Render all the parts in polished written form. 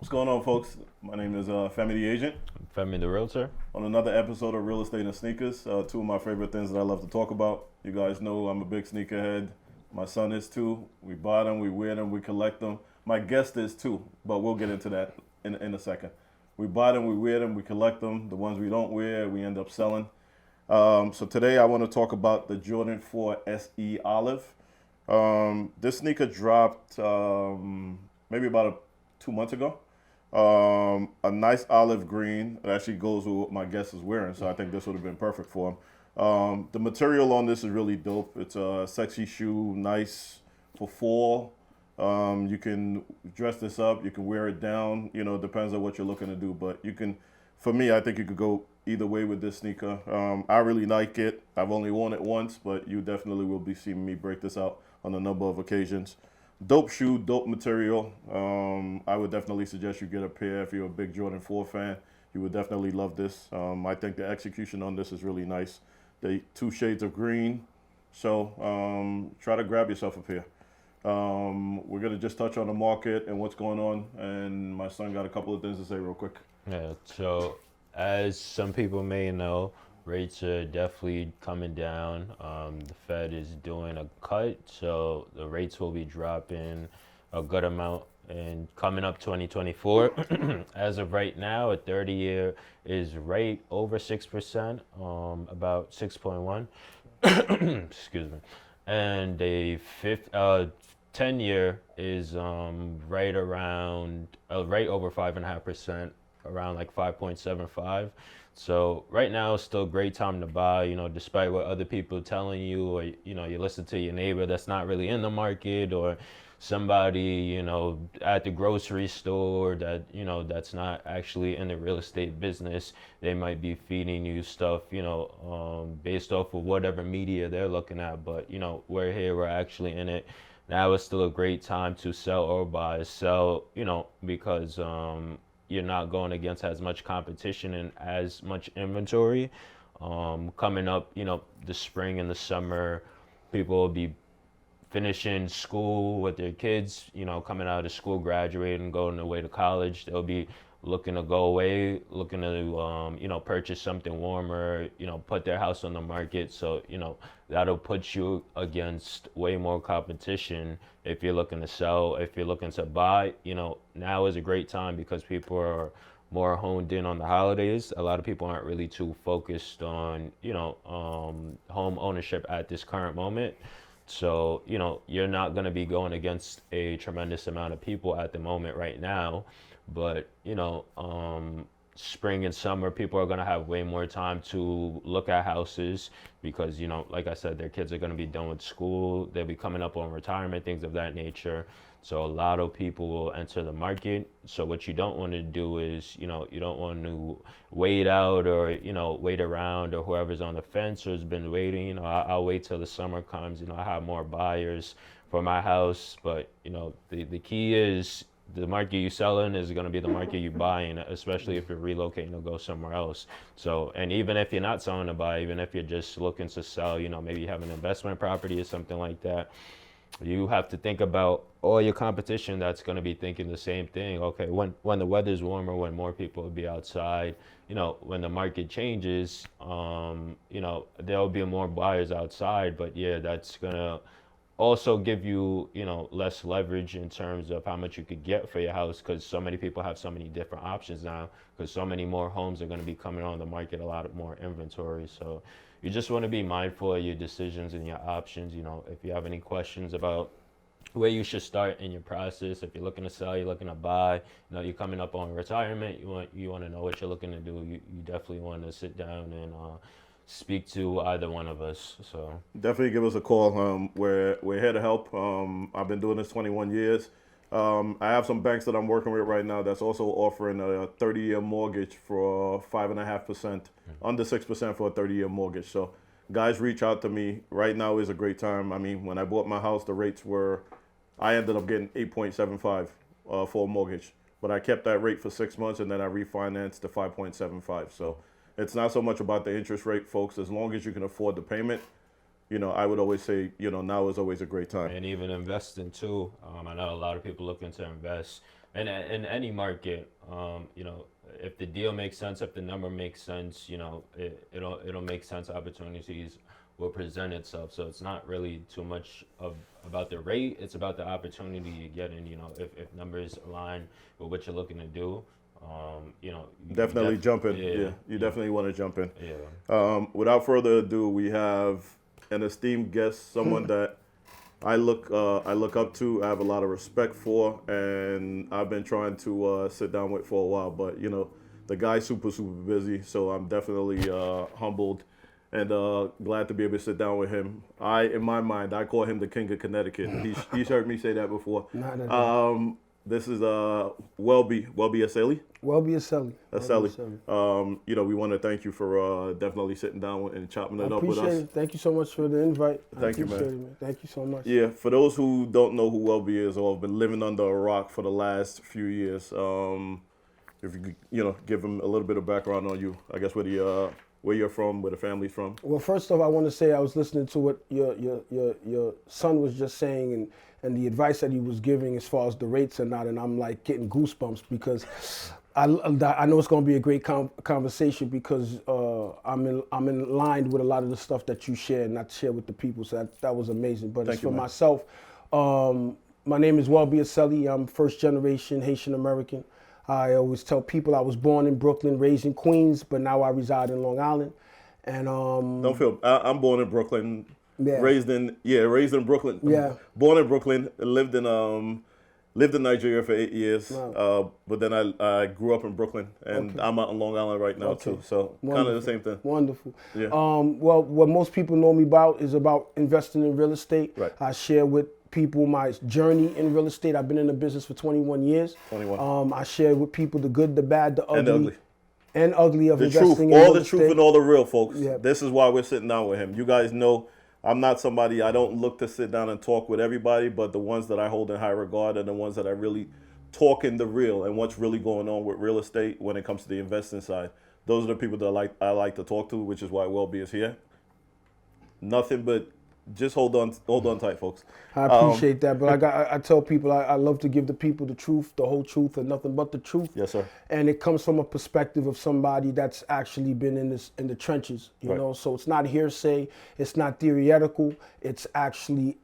What's going on, folks? My name is Femi the Agent. Femi the Realtor. On another episode of Real Estate and Sneakers, two of my favorite things that I love to talk about. You guys know I'm a big sneakerhead. My son is too. We buy them, we wear them, we collect them. My guest is too, but we'll get into that in a second. We buy them, we wear them, we collect them. The ones we don't wear, we end up selling. So today I want to talk about the Jordan 4 SE Olive. This sneaker dropped maybe about 2 months ago. A nice olive green. It actually goes with what my guest is wearing, so I think this would have been perfect for him. The material on this is really dope. It's a sexy shoe, nice for fall. You can dress this up, you can wear it down, depends on what you're looking to do. But for me, I think you could go either way with this sneaker. I really like it. I've only worn it once, but you definitely will be seeing me break this out on a number of occasions. Dope shoe, dope material. I would definitely suggest you get a pair if you're a big Jordan 4 fan. You would definitely love this. I think the execution on this is really nice. The two shades of green. So try to grab yourself a pair. We're going to just touch on the market and what's going on. And my son got a couple of things to say real quick. Yeah, so as some people may know, rates are definitely coming down. The Fed is doing a cut, so the rates will be dropping a good amount and coming up 2024. As of right now, a 30-year is right over 6%, about 6.1. Excuse me. And a 10-year is right around, right over 5.5%, around like 5.75. So right now it's still a great time to buy, despite what other people are telling you, or, you listen to your neighbor that's not really in the market, or somebody, at the grocery store that, that's not actually in the real estate business. They might be feeding you stuff, based off of whatever media they're looking at. But, we're here, we're actually in it. Now is still a great time to sell or buy. Sell, because you're not going against as much competition and as much inventory. Coming up, the spring and the summer, people will be finishing school with their kids, coming out of school, graduating, going away to college. They'll be looking to go away, looking to, purchase something warmer, put their house on the market. So, that'll put you against way more competition if you're looking to sell. If you're looking to buy, now is a great time because people are more honed in on the holidays. A lot of people aren't really too focused on, home ownership at this current moment. So, you're not going to be going against a tremendous amount of people at the moment right now. But, spring and summer, people are going to have way more time to look at houses because, like I said, their kids are going to be done with school. They'll be coming up on retirement, things of that nature. So a lot of people will enter the market. So what you don't want to do is, you don't want to wait out or, wait around, or whoever's on the fence or has been waiting, I'll wait till the summer comes, I have more buyers for my house. But, the key is the market you sell in is going to be the market you buy in, especially if you're relocating to go somewhere else. So, and even if you're not selling to buy, even if you're just looking to sell, maybe you have an investment property or something like that, you have to think about all your competition that's going to be thinking the same thing. Okay, when the weather's warmer, when more people will be outside, when the market changes, there'll be more buyers outside. But yeah, that's going to also give you, less leverage in terms of how much you could get for your house, because so many people have so many different options now, because so many more homes are going to be coming on the market, a lot more inventory. So you just want to be mindful of your decisions and your options. If you have any questions about where you should start in your process, if you're looking to sell, you're looking to buy, you're coming up on retirement, you want to know what you're looking to do, you definitely want to sit down and speak to either one of us. So Definitely give us a call. We're here to help. I've been doing this 21 years. I have some banks that I'm working with right now that's also offering a 30-year mortgage for 5.5%, under 6% for a 30-year mortgage. So guys, reach out to me. Right now is a great time. I mean, when I bought my house, the rates were, I ended up getting 8.75 for a mortgage. But I kept that rate for 6 months and then I refinanced to 5.75. So it's not so much about the interest rate, folks. As long as you can afford the payment, I would always say, now is always a great time. and even investing too. I know a lot of people looking to invest. And in any market, if the deal makes sense, if the number makes sense, it'll make sense. Opportunities will present itself. So it's not really too much about the rate. It's about the opportunity you get, and if numbers align with what you're looking to do, definitely jump in. Yeah, You definitely want to jump in. Yeah. Without further ado, we have an esteemed guest, someone that I look up to, I have a lot of respect for, and I've been trying to sit down with for a while. But the guy's super busy, so I'm definitely humbled and glad to be able to sit down with him. In my mind, I call him the king of Connecticut. He's heard me say that before. This is Welby Accely. Welby Accely. We want to thank you for definitely sitting down and chopping it up with us. Appreciate it. Thank you so much for the invite. Thank you, man. Thank you so much. Yeah, for those who don't know who Welby is or have been living under a rock for the last few years, if you could, give them a little bit of background on you, I guess where you're from, where the family's from. Well, first off, I want to say I was listening to what your son was just saying and the advice that he was giving as far as the rates and not, and I'm like getting goosebumps because I know it's going to be a great conversation because I'm in line with a lot of the stuff that you share and I share with the people. So that was amazing. But as for myself, my name is Welby Accely. I'm first generation Haitian American. I always tell people I was born in Brooklyn, raised in Queens, but now I reside in Long Island. And I'm born in Brooklyn. Yeah. Raised in Brooklyn. Yeah. Born in Brooklyn, lived in Nigeria for 8 years. Wow. But then I grew up in Brooklyn, and I'm out on Long Island right now too. So kind of the same thing. Wonderful. Yeah. Well, what most people know me about is about investing in real estate. Right. I share with people my journey in real estate. I've been in the business for 21 years. 21. I share with people the good, the bad, the ugly. And the ugly. And ugly of The investing truth, in all real the estate. truth and all the real, folks. Yeah. This is why we're sitting down with him. You guys know I'm not somebody, I don't look to sit down and talk with everybody, but the ones that I hold in high regard are the ones that I really talk in the real and what's really going on with real estate when it comes to the investing side. Those are the people that I like to talk to, which is why Welby is here. Nothing but just hold on tight, folks. I appreciate that, but I tell people I love to give the people the truth, the whole truth, and nothing but the truth. Yes, sir. And it comes from a perspective of somebody that's actually been in the trenches, you know. So it's not hearsay, it's not theoretical, it's actually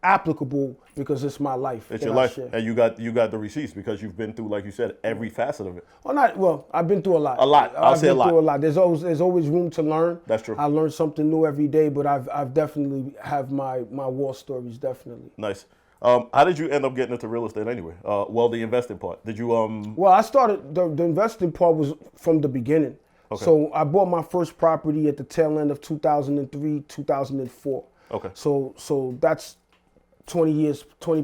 applicable because it's my life. It's your life, and you got the receipts because you've been through, like you said, every facet of it. I've been through a lot. A lot. I've been through a lot. There's always room to learn. That's true. I learn something new every day, but I've definitely have my war stories, definitely. Nice. How did you end up getting into real estate anyway? Well, the investing part. Did you Well, I started the investing part was from the beginning. Okay. So I bought my first property at the tail end of 2003, 2004. Okay. So that's 20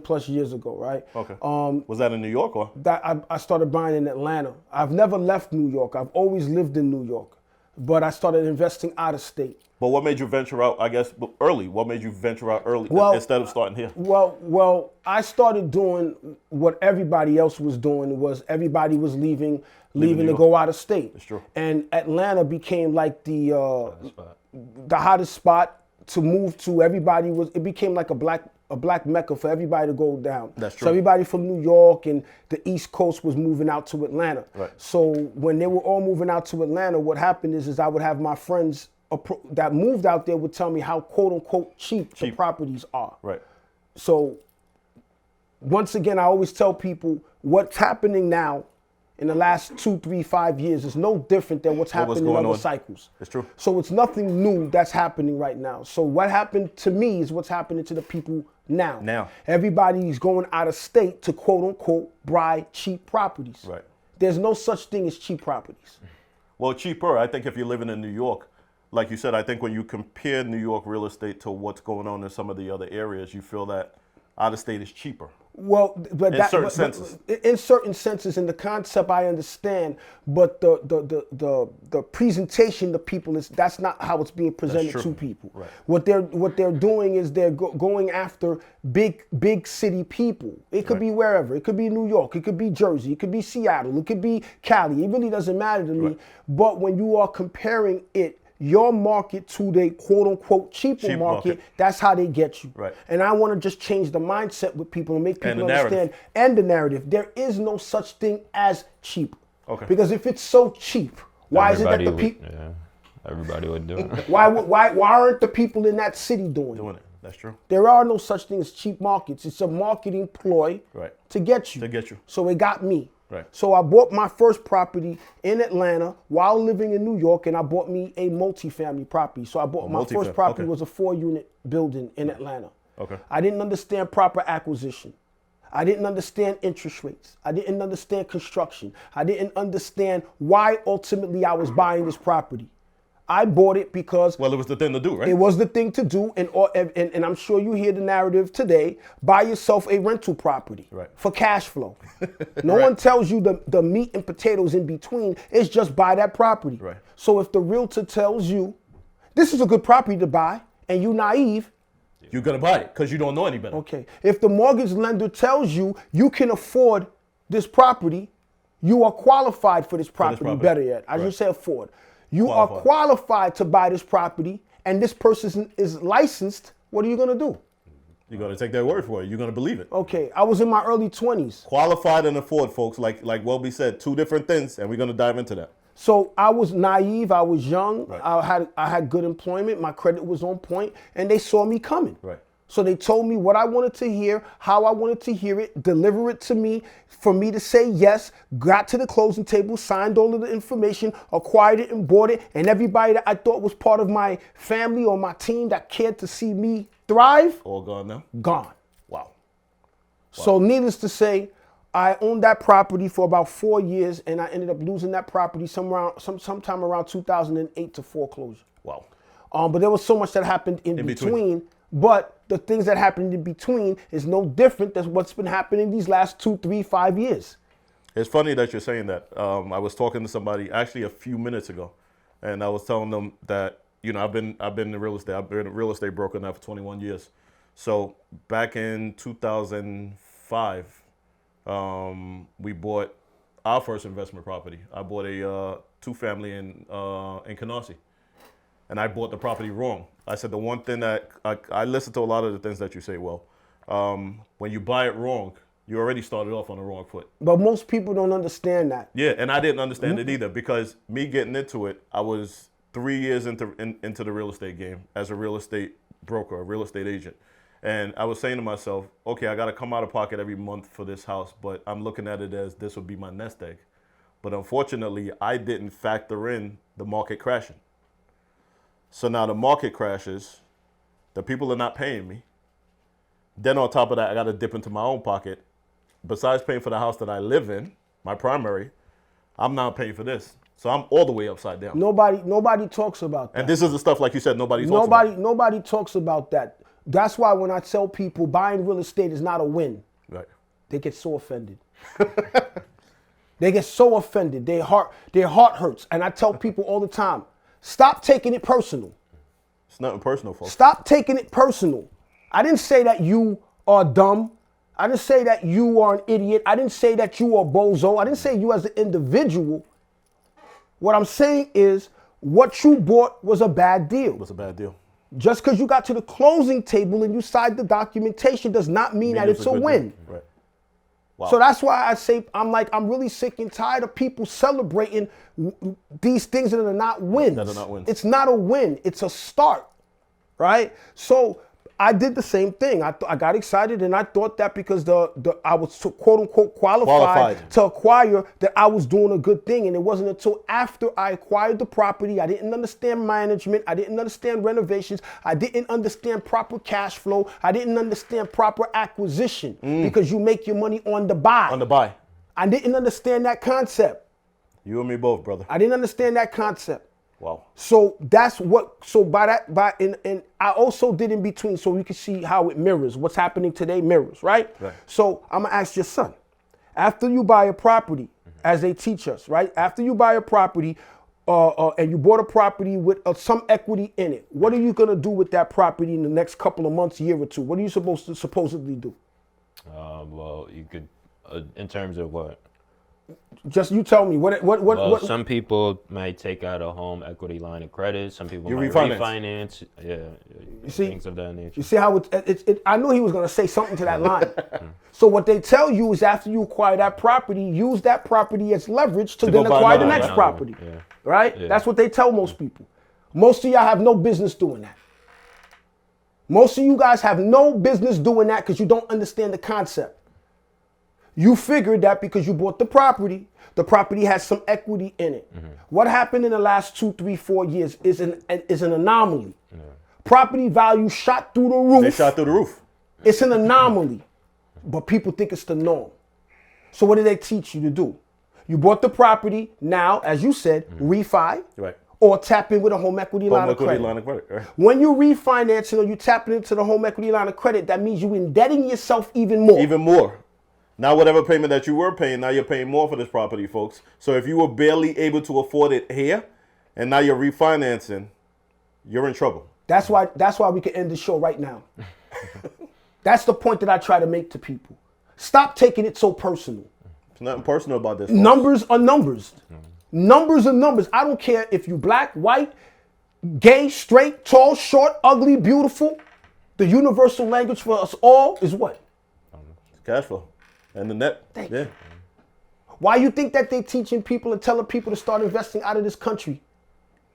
plus years ago, right? Okay. Was that in New York or? That I started buying in Atlanta. I've never left New York. I've always lived in New York, but I started investing out of state. But what made you venture out, I guess, early? What made you venture out early instead of starting here? Well, I started doing what everybody else was doing. Everybody was leaving to go out of state. That's true. And Atlanta became like the hottest spot to move to. It became like a black mecca for everybody to go down. That's true. So everybody from New York and the East Coast was moving out to Atlanta. Right. So when they were all moving out to Atlanta, what happened is I would have my friends that moved out there would tell me how quote unquote cheap the properties are. Right. So once again, I always tell people what's happening now in the last 2, 3, 5 years is no different than what's happening in other cycles. It's true. So it's nothing new that's happening right now. So what happened to me is what's happening to the people now. Now. Everybody's going out of state to quote unquote buy cheap properties. Right. There's no such thing as cheap properties. Well, cheaper. I think if you're living in New York, like you said, I think when you compare New York real estate to what's going on in some of the other areas, you feel that out of state is cheaper. Well, but in certain senses. In certain senses, in the concept I understand, but the presentation to people that's not how it's being presented to people. Right. What they're doing is they're going after big city people. It could be wherever. It could be New York. It could be Jersey. It could be Seattle. It could be Cali. It really doesn't matter to me. But when you are comparing it your market to the quote unquote cheaper Cheap market. market. That's how they get you. Right. And I want to just change the mindset with people and make people And the understand. narrative. And the narrative. There is no such thing as cheap. Okay. Because if it's so cheap, why is it that the people? Yeah, everybody would do it. Why aren't the people in that city doing it? That's true. There are no such thing as cheap markets. It's a marketing ploy to get you. To get you. So it got me. Right. So I bought my first property in Atlanta while living in New York, and I bought me a multifamily property. So I bought my first property was a 4-unit building in Atlanta. Okay. I didn't understand proper acquisition. I didn't understand interest rates. I didn't understand construction. I didn't understand why ultimately I was buying this property. I bought it because Well, it was the thing to do, right? it was the thing to do, and I'm sure you hear the narrative today. Buy yourself a rental property for cash flow. No one tells you the meat and potatoes in between. It's just buy that property. Right. So if the realtor tells you this is a good property to buy, and you naive, You're gonna buy it because you don't know any better. okay. If the mortgage lender tells you you can afford this property, you are qualified for this property. Better yet, I just say afford. You are qualified to buy this property, and this person is licensed. What are you gonna do? You're gonna take their word for it. You're gonna believe it. Okay, I was in my early 20s. Qualified and afford, folks. Like Welby said, 2 different things, and we're gonna dive into that. So I was naive. I was young. Right. I had good employment. My credit was on point, and they saw me coming. Right. So they told me what I wanted to hear, how I wanted to hear it, deliver it to me, for me to say yes, got to the closing table, signed all of the information, acquired it and bought it, and everybody that I thought was part of my family or my team that cared to see me thrive, All gone now? gone. Wow. So needless to say, I owned that property for about 4 years, and I ended up losing that property sometime around 2008 to foreclosure. Wow. But there was so much that happened in between. But the things that happened in between is no different than what's been happening these last 2, 3, 5 years. It's funny that you're saying that. I was talking to somebody actually a few minutes ago, and I was telling them that, you know, I've been in real estate. I've been a real estate broker now for 21 years. So back in 2005, we bought our first investment property. I bought a 2-family in Canarsie, and I bought the property wrong. I said the one thing that I listened to a lot of the things that you say. Well, when you buy it wrong, you already started off on the wrong foot. But most people don't understand that. Yeah, and I didn't understand it either, because me getting into it, I was 3 years into the real estate game as a real estate broker, a real estate agent. And I was saying to myself, okay, I got to come out of pocket every month for this house, but I'm looking at it as this would be my nest egg. But unfortunately, I didn't factor in the market crashing. So now the market crashes, the people are not paying me. Then on top of that, I got to dip into my own pocket. Besides paying for the house that I live in, my primary, I'm not paying for this. So I'm all the way upside down. Nobody talks about that. And this is the stuff, like you said, nobody talks about. Nobody talks about that. That's why when I tell people buying real estate is not a win, Right. they get so offended. They get so offended. Their heart hurts. And I tell people all the time, stop taking it personal. It's nothing personal, folks. Stop taking it personal. I didn't say that you are dumb. I didn't say that you are an idiot. I didn't say that you are bozo. I didn't say you as an individual. What I'm saying is what you bought was a bad deal. It was a bad deal. Just because you got to the closing table and you signed the documentation does not mean that it's a win. Right. Wow. So that's why I say I'm really sick and tired of people celebrating these things that are not wins. That are not wins. It's not a win. It's a start, right? So I did the same thing. I got excited, and I thought that because I was quote unquote qualified to acquire, that I was doing a good thing. And it wasn't until after I acquired the property, I didn't understand management, I didn't understand renovations, I didn't understand proper cash flow, I didn't understand proper acquisition, because you make your money on the buy. On the buy. I didn't understand that concept. You and me both, brother. I didn't understand that concept. Wow. So that's what, so and I also did in between, so you can see how it mirrors. What's happening today mirrors, right? Right. So I'm gonna ask your son, after you buy a property, as they teach us, right? After you buy a property, and you bought a property with some equity in it, what are you gonna do with that property in the next couple of months, year or two? What are you supposed to supposedly do? Well, you could, in terms of what? Just you tell me what. Some people might take out a home equity line of credit. Some people You might refinance. Yeah, see? things of that nature. You see how I knew he was going to say something to that line. So what they tell you is after you acquire that property, use that property as leverage to then acquire the next property. Yeah. Right? Yeah. That's what they tell most people. Most of y'all have no business doing that. Most of you guys have no business doing that because you don't understand the concept. You figured that because you bought the property has some equity in it. Mm-hmm. What happened in the last 2, 3, 4 years is an anomaly. Yeah. Property value shot through the roof. They shot through the roof. It's an anomaly, but people think it's the norm. So what do they teach you to do? You bought the property, now, as you said, refi, right, or tap in with a home equity line of credit. Right. When you refinancing or you tapping into the home equity line of credit, that means you indebting yourself even more. Even more. Now, whatever payment that you were paying, now you're paying more for this property, folks. So if you were barely able to afford it here, and now you're refinancing, you're in trouble. That's why we can end the show right now. That's the point that I try to make to people. Stop taking it so personal. There's nothing personal about this, folks. Numbers are numbers. Numbers are numbers. I don't care if you black, white, gay, straight, tall, short, ugly, beautiful. The universal language for us all is what? Cash flow. And the net. Thank you. Why you think that they teaching people and telling people to start investing out of this country?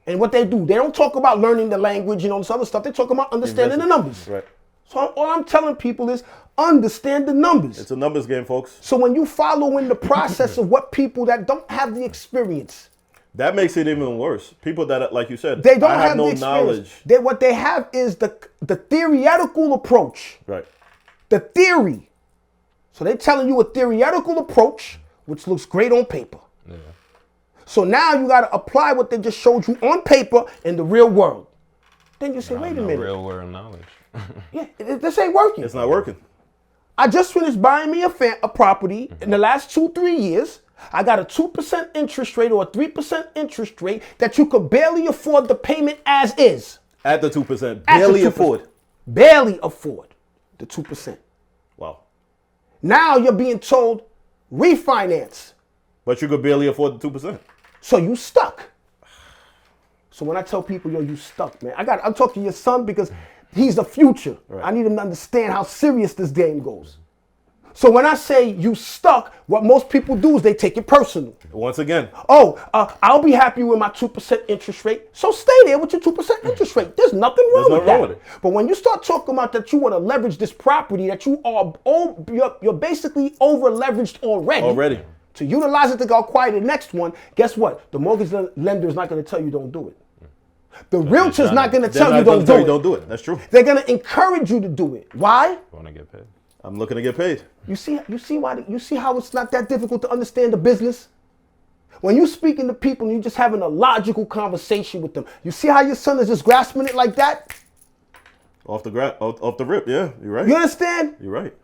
And what they do, they don't talk about learning the language and all this other stuff. They talk about understanding the numbers. Right. So all I'm telling people is understand the numbers. It's a numbers game, folks. So when you follow in the process of what people that don't have the experience, that makes it even worse. People that, like you said, they don't I have no the experience. knowledge. What they have is the theoretical approach. Right. The theory. So they're telling you a theoretical approach, which looks great on paper. Yeah. So now you got to apply what they just showed you on paper in the real world. Then you say, wait a minute. Real world knowledge. Yeah, this ain't working. It's not working. I just finished buying me a property in the last 2, 3 years. I got a 2% interest rate or a 3% interest rate that you could barely afford the payment as is. At the 2%. Barely afford. Barely afford the 2%. Wow. Now you're being told refinance. But you could barely afford the 2%. So you stuck. So when I tell people, yo, you stuck, man. I'm talking to your son because he's the future. Right. I need him to understand how serious this game goes. So when I say you stuck, what most people do is they take it personal. Once again. I'll be happy with my 2% interest rate. So stay there with your 2% interest rate. There's nothing wrong with that. But when you start talking about that you want to leverage this property, that you're basically over leveraged already. To utilize it to go acquire the next one, guess what? The mortgage lender is not going to tell you don't do it. The realtor's not going to tell you don't do it. That's true. They're going to encourage you to do it. Why? Want to get paid. I'm looking to get paid. You see how it's not that difficult to understand the business? When you're speaking to people and you're just having a logical conversation with them, you see how your son is just grasping it like that? Off the rip, yeah, you're right. You understand? You're right.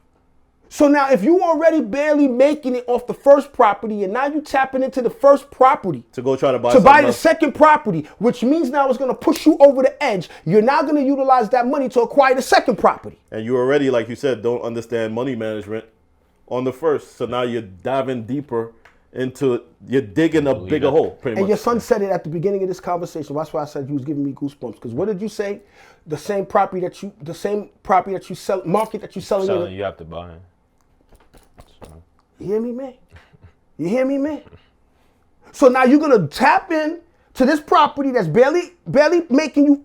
So now if you already barely making it off the first property and now you tapping into the first property to go try to buy the second property, which means now it's going to push you over the edge. You're now going to utilize that money to acquire the second property. And you already, like you said, don't understand money management on the first. So now you're diving deeper into it. You're digging a bigger hole, pretty much. And your son said it at the beginning of this conversation. That's why I said you was giving me goosebumps. Because what did you say? The same property that you sell, market that you selling in. You have to buy. You hear me, man? You hear me, man? So now you're gonna tap in to this property that's barely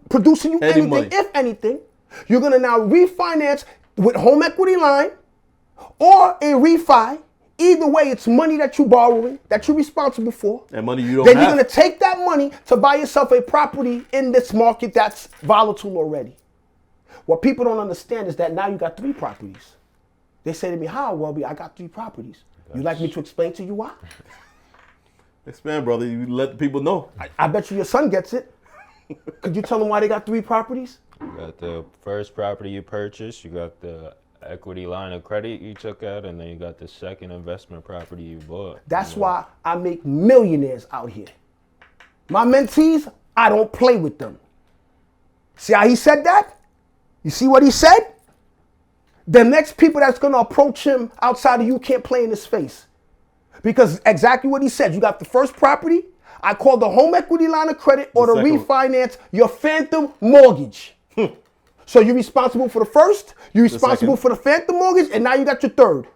producing you anything, money. If anything. You're gonna now refinance with home equity line or a refi. Either way, it's money that you're borrowing, that you're responsible for. And money you don't have. Then you're gonna take that money to buy yourself a property in this market that's volatile already. What people don't understand is that now you got 3 properties. They say to me, how, Welby? I got 3 properties. You like me to explain to you why? Expand, brother. You let the people know. I bet you your son gets it. Could you tell them why they got 3 properties? You got the first property you purchased. You got the equity line of credit you took out. And then you got the second investment property you bought. That's why I make millionaires out here. My mentees, I don't play with them. See how he said that? You see what he said? The next people that's going to approach him outside of you can't play in his face. Because exactly what he said, you got the first property, I call the home equity line of credit or to refinance your phantom mortgage. So you're responsible for the first, you're responsible for the phantom mortgage, and now you got your third.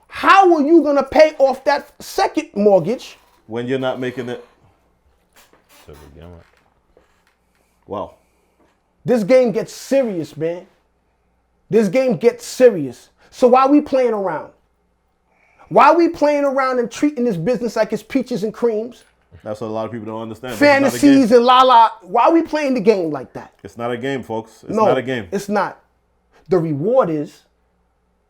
How are you gonna pay off that second mortgage when you're not making it? To begin with. Wow. This game gets serious, man. This game gets serious. So why are we playing around? Why are we playing around and treating this business like it's peaches and creams? That's what a lot of people don't understand. Fantasies and la. Why are we playing the game like that? It's not a game, folks. It's not a game. It's not. The reward is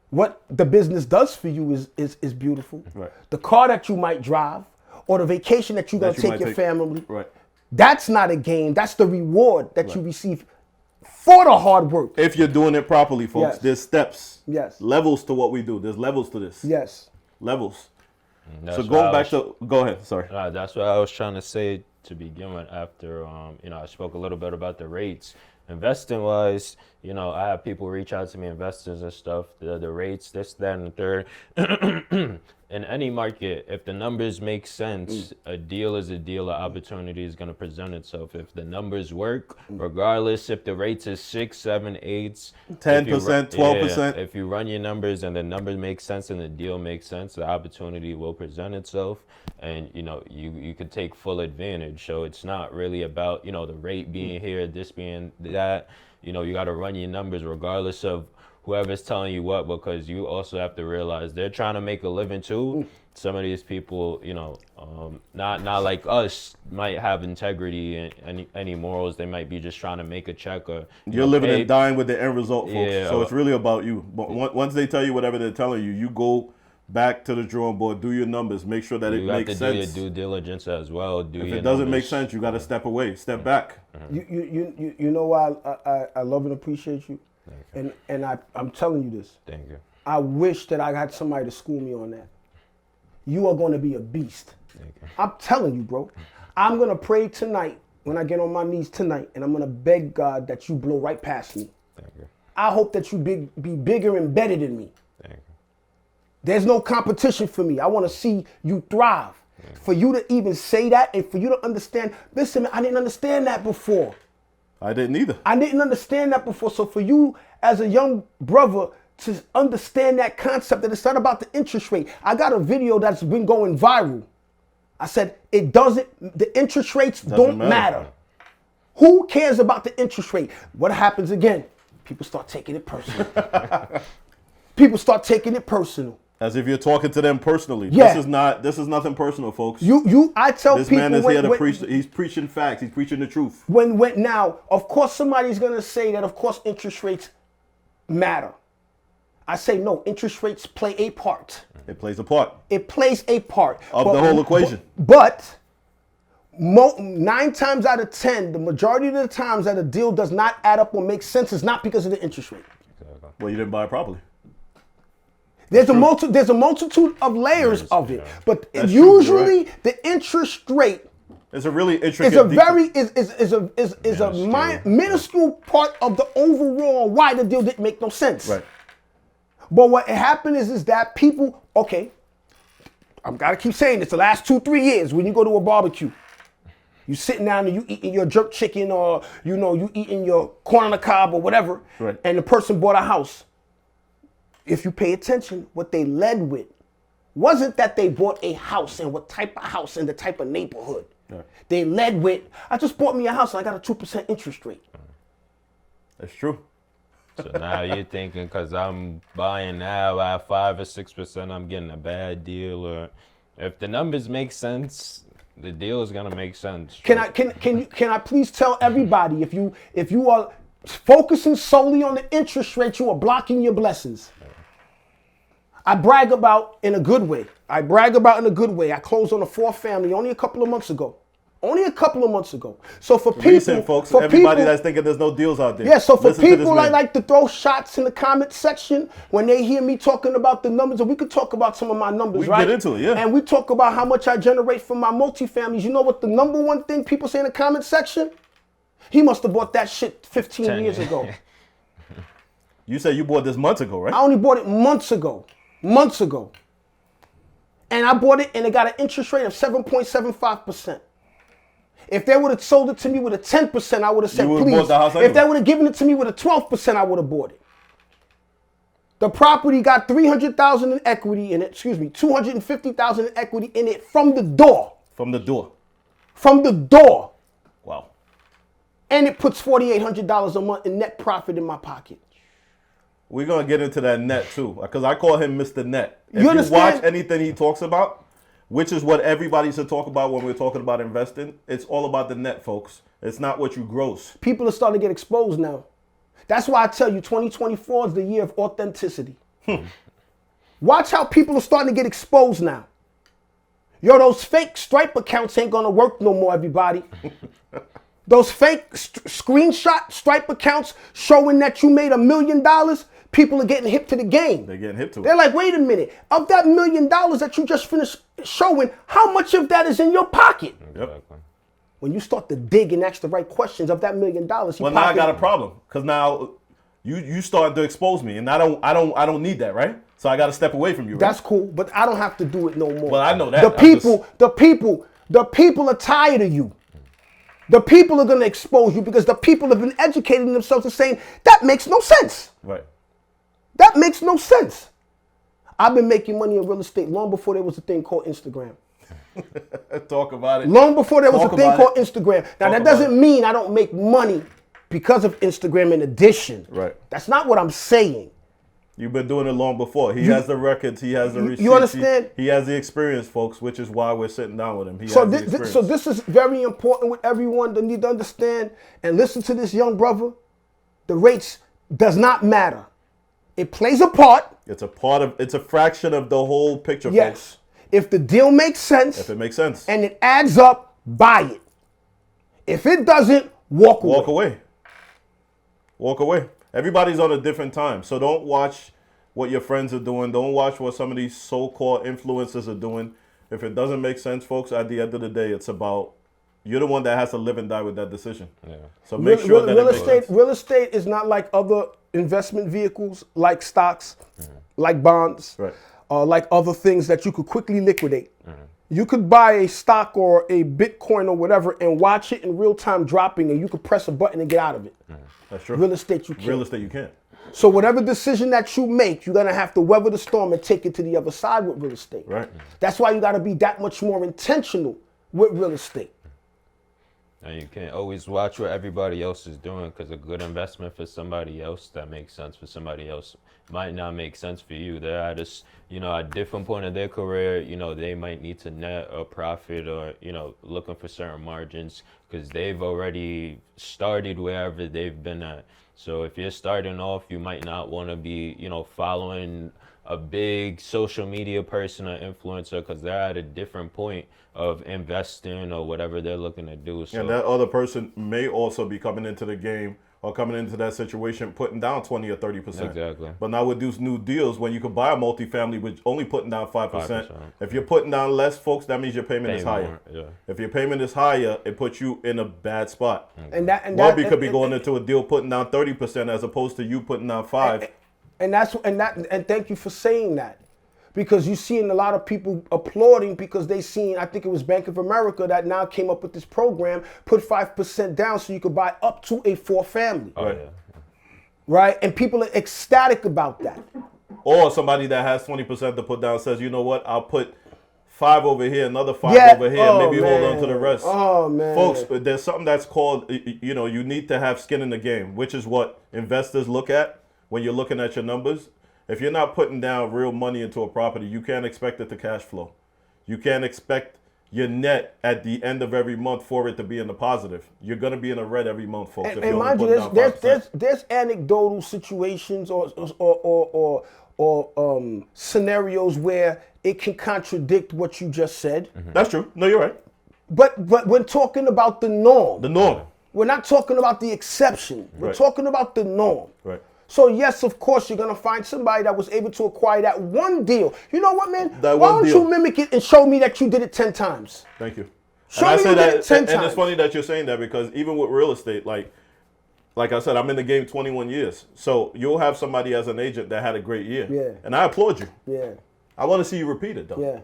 what the business does for you is beautiful. Right. The car that you might drive or the vacation that you're going to take your family. Right. That's not a game. That's the reward that you receive for the hard work. If you're doing it properly, folks, Yes. there's steps. Yes. Levels to what we do. There's levels to this. Yes. Levels. That's So what going I back was- to, go ahead, sorry. That's what I was trying to say to begin with after, I spoke a little bit about the rates. Investing wise, I have people reach out to me, investors and stuff, the rates, this, that, and the third. In any market, if the numbers make sense, a deal is a deal, an opportunity is going to present itself. If the numbers work, regardless if the rates is 6, 7, 8, 10%, 12%. if you run your numbers and the numbers make sense and the deal makes sense, the opportunity will present itself, and you could take full advantage. So it's not really about the rate being here, this being that. You got to run your numbers regardless of whoever's telling you what, because you also have to realize they're trying to make a living too. Some of these people, not like us, might have integrity and any morals. They might be just trying to make a check or You're living and dying with the end result, folks. Yeah, So it's really about you. But once they tell you whatever they're telling you, you go back to the drawing board, do your numbers, make sure that it makes sense. You have to do your due diligence as well. If it doesn't make sense, you got to step away, step back. You know why I love and appreciate you? And I'm telling you this. Thank you. I wish that I had somebody to school me on that. You are going to be a beast. Thank you. I'm telling you, bro. I'm going to pray tonight when I get on my knees tonight, and I'm going to beg God that you blow right past me. Thank you. I hope that you be bigger and better than me. Thank you. There's no competition for me. I want to see you thrive. For you to even say that and for you to understand, listen, I didn't understand that before. I didn't either. I didn't understand that before. So for you as a young brother to understand that concept that it's not about the interest rate. I got a video that's been going viral. I said, the interest rates don't matter. Who cares about the interest rate? What happens again? People start taking it personal. People start taking it personal. As if you're talking to them personally. Yeah. This is nothing personal, folks. I tell this people man is here to preach. He's preaching facts. He's preaching the truth. Now, of course, somebody's gonna say that. Of course, interest rates matter. I say no. Interest rates play a part. It plays a part. It plays a part of the whole equation. But 9 times out of 10, the majority of the times that a deal does not add up or make sense is not because of the interest rate. Well, you didn't buy it properly. There's a multitude of layers of it, but That's usually true, right. the interest rate is a really intricate. is a minuscule part of the overall why the deal didn't make no sense. Right. But what happened is that people, okay, I've got to keep saying this, the last 2-3 years when you go to a barbecue, you sitting down and you eating your jerk chicken or you eating your corn on the cob or whatever, right. And the person bought a house. If you pay attention, what they led with wasn't that they bought a house and what type of house and the type of neighborhood. Right. They led with, I just bought me a house and I got a 2% interest rate. That's true. So now you're thinking because I'm buying now at 5 or 6%, I'm getting a bad deal. Or if the numbers make sense, the deal is gonna make sense. Can I please tell everybody if you are focusing solely on the interest rate, you are blocking your blessings. I brag about in a good way. I closed on a 4th family only a couple of months ago. So for people, recent, folks, everybody that's thinking there's no deals out there. Yeah, so for listen to this people, I man. like to throw shots in the comment section when they hear me talking about the numbers, and we could talk about some of my numbers, We right? get into it, yeah. And we talk about how much I generate from my multifamilies. You know what the number one thing people say in the comment section? He must have bought that shit 15 years ago. You said you bought this months ago, right? I only bought it months ago. And I bought it and it got an interest rate of 7.75%. If they would have sold it to me with a 10%, I would have said, please. Bought the house anyway. If they would have given it to me with a 12%, I would have bought it. The property got $300,000 in equity in it, $250,000 in equity in it from the door. From the door. From the door. Wow. And it puts $4,800 a month in net profit in my pocket. We're going to get into that net too, because I call him Mr. Net. If You understand? watch anything he talks about, which is what everybody should talk about when we're talking about investing, it's all about the net, folks. It's not what you gross. People are starting to get exposed now. That's why I tell you 2024 is the year of authenticity. Watch how people are starting to get exposed now. Yo, those fake Stripe accounts ain't going to work no more, everybody. Those fake screenshot Stripe accounts showing that you made $1 million, people are getting hip to the game. They're getting hip to it. They're like, wait a minute. Of that $1 million that you just finished showing, how much of that is in your pocket? Yep. When you start to dig and ask the right questions of that $1 million, well, now I got a problem because now you started to expose me, and I don't need that, right? So I got to step away from you. Right? That's cool, but I don't have to do it no more. Well, I know that. The people are tired of you. The people are going to expose you because the people have been educating themselves and saying that makes no sense. Right. That makes no sense. I've been making money in real estate long before there was a thing called Instagram. Talk about it. Long before there was a thing called Instagram. Now, that doesn't it. mean I don't make money because of Instagram in addition. Right. That's not what I'm saying. You've been doing it long before. He has the records. He has the receipts. You understand? He has the experience, folks, which is why we're sitting down with him. So this is very important with everyone to need to understand and listen to this young brother. The rates does not matter. It plays a part. It's a fraction of the whole picture, Yes. folks. If the deal makes sense. If it makes sense. And it adds up, buy it. If it doesn't, walk away. Walk away. Walk away. Everybody's on a different time. So don't watch what your friends are doing. Don't watch what some of these so-called influencers are doing. If it doesn't make sense, folks, at the end of the day, it's about you're the one that has to live and die with that decision. Yeah. So make sure that real estate is not like other investment vehicles, like stocks, like bonds, right. Like other things that you could quickly liquidate. You could buy a stock or a Bitcoin or whatever and watch it in real time dropping, and you could press a button and get out of it. That's true. Real estate, you can't. Real estate, you can't. So whatever decision that you make, you're gonna have to weather the storm and take it to the other side with real estate. Right. That's why you gotta be that much more intentional with real estate. And you can't always watch what everybody else is doing, because a good investment for somebody else that makes sense for somebody else might not make sense for you. They're at a different point in their career. They might need to net a profit or, looking for certain margins because they've already started wherever they've been at. So if you're starting off, you might not want to be, following a big social media person or influencer because they're at a different point of investing or whatever they're looking to do. So, and that other person may also be coming into the game or coming into that situation putting down 20 or 30%. Exactly. But now with these new deals, when you could buy a multifamily with only putting down 5%, if you're putting down less, folks, that means your payment is higher. Yeah. If your payment is higher, it puts you in a bad spot. And Welby could be going into a deal putting down 30% as opposed to you putting down 5%. And thank you for saying that. Because you're seeing a lot of people applauding because they seen, I think it was Bank of America that now came up with this program, put 5% down so you could buy up to a 4-family. Oh, yeah. Right? And people are ecstatic about that. Or somebody that has 20% to put down says, you know what, I'll put 5 over here, another 5 over here, maybe hold on to the rest. Oh, man. Folks, there's something that's called, you need to have skin in the game, which is what investors look at when you're looking at your numbers. If you're not putting down real money into a property, you can't expect it to cash flow. You can't expect your net at the end of every month for it to be in the positive. You're going to be in the red every month, folks. And mind you, there's anecdotal situations or scenarios where it can contradict what you just said. Mm-hmm. That's true. No, you're right. But we're talking about the norm. The norm. We're not talking about the exception. We're talking about the norm. Right. So yes, of course, you're gonna find somebody that was able to acquire that one deal. You know what, man? That Why one don't deal. you mimic it and show me that you did it 10 times? Thank you. Show and me I say you did that, it 10 and times. it's funny that you're saying that because even with real estate, like I said, I'm in the game 21 years. So you'll have somebody as an agent that had a great year. Yeah. And I applaud you. Yeah. I want to see you repeat it, though. Yeah.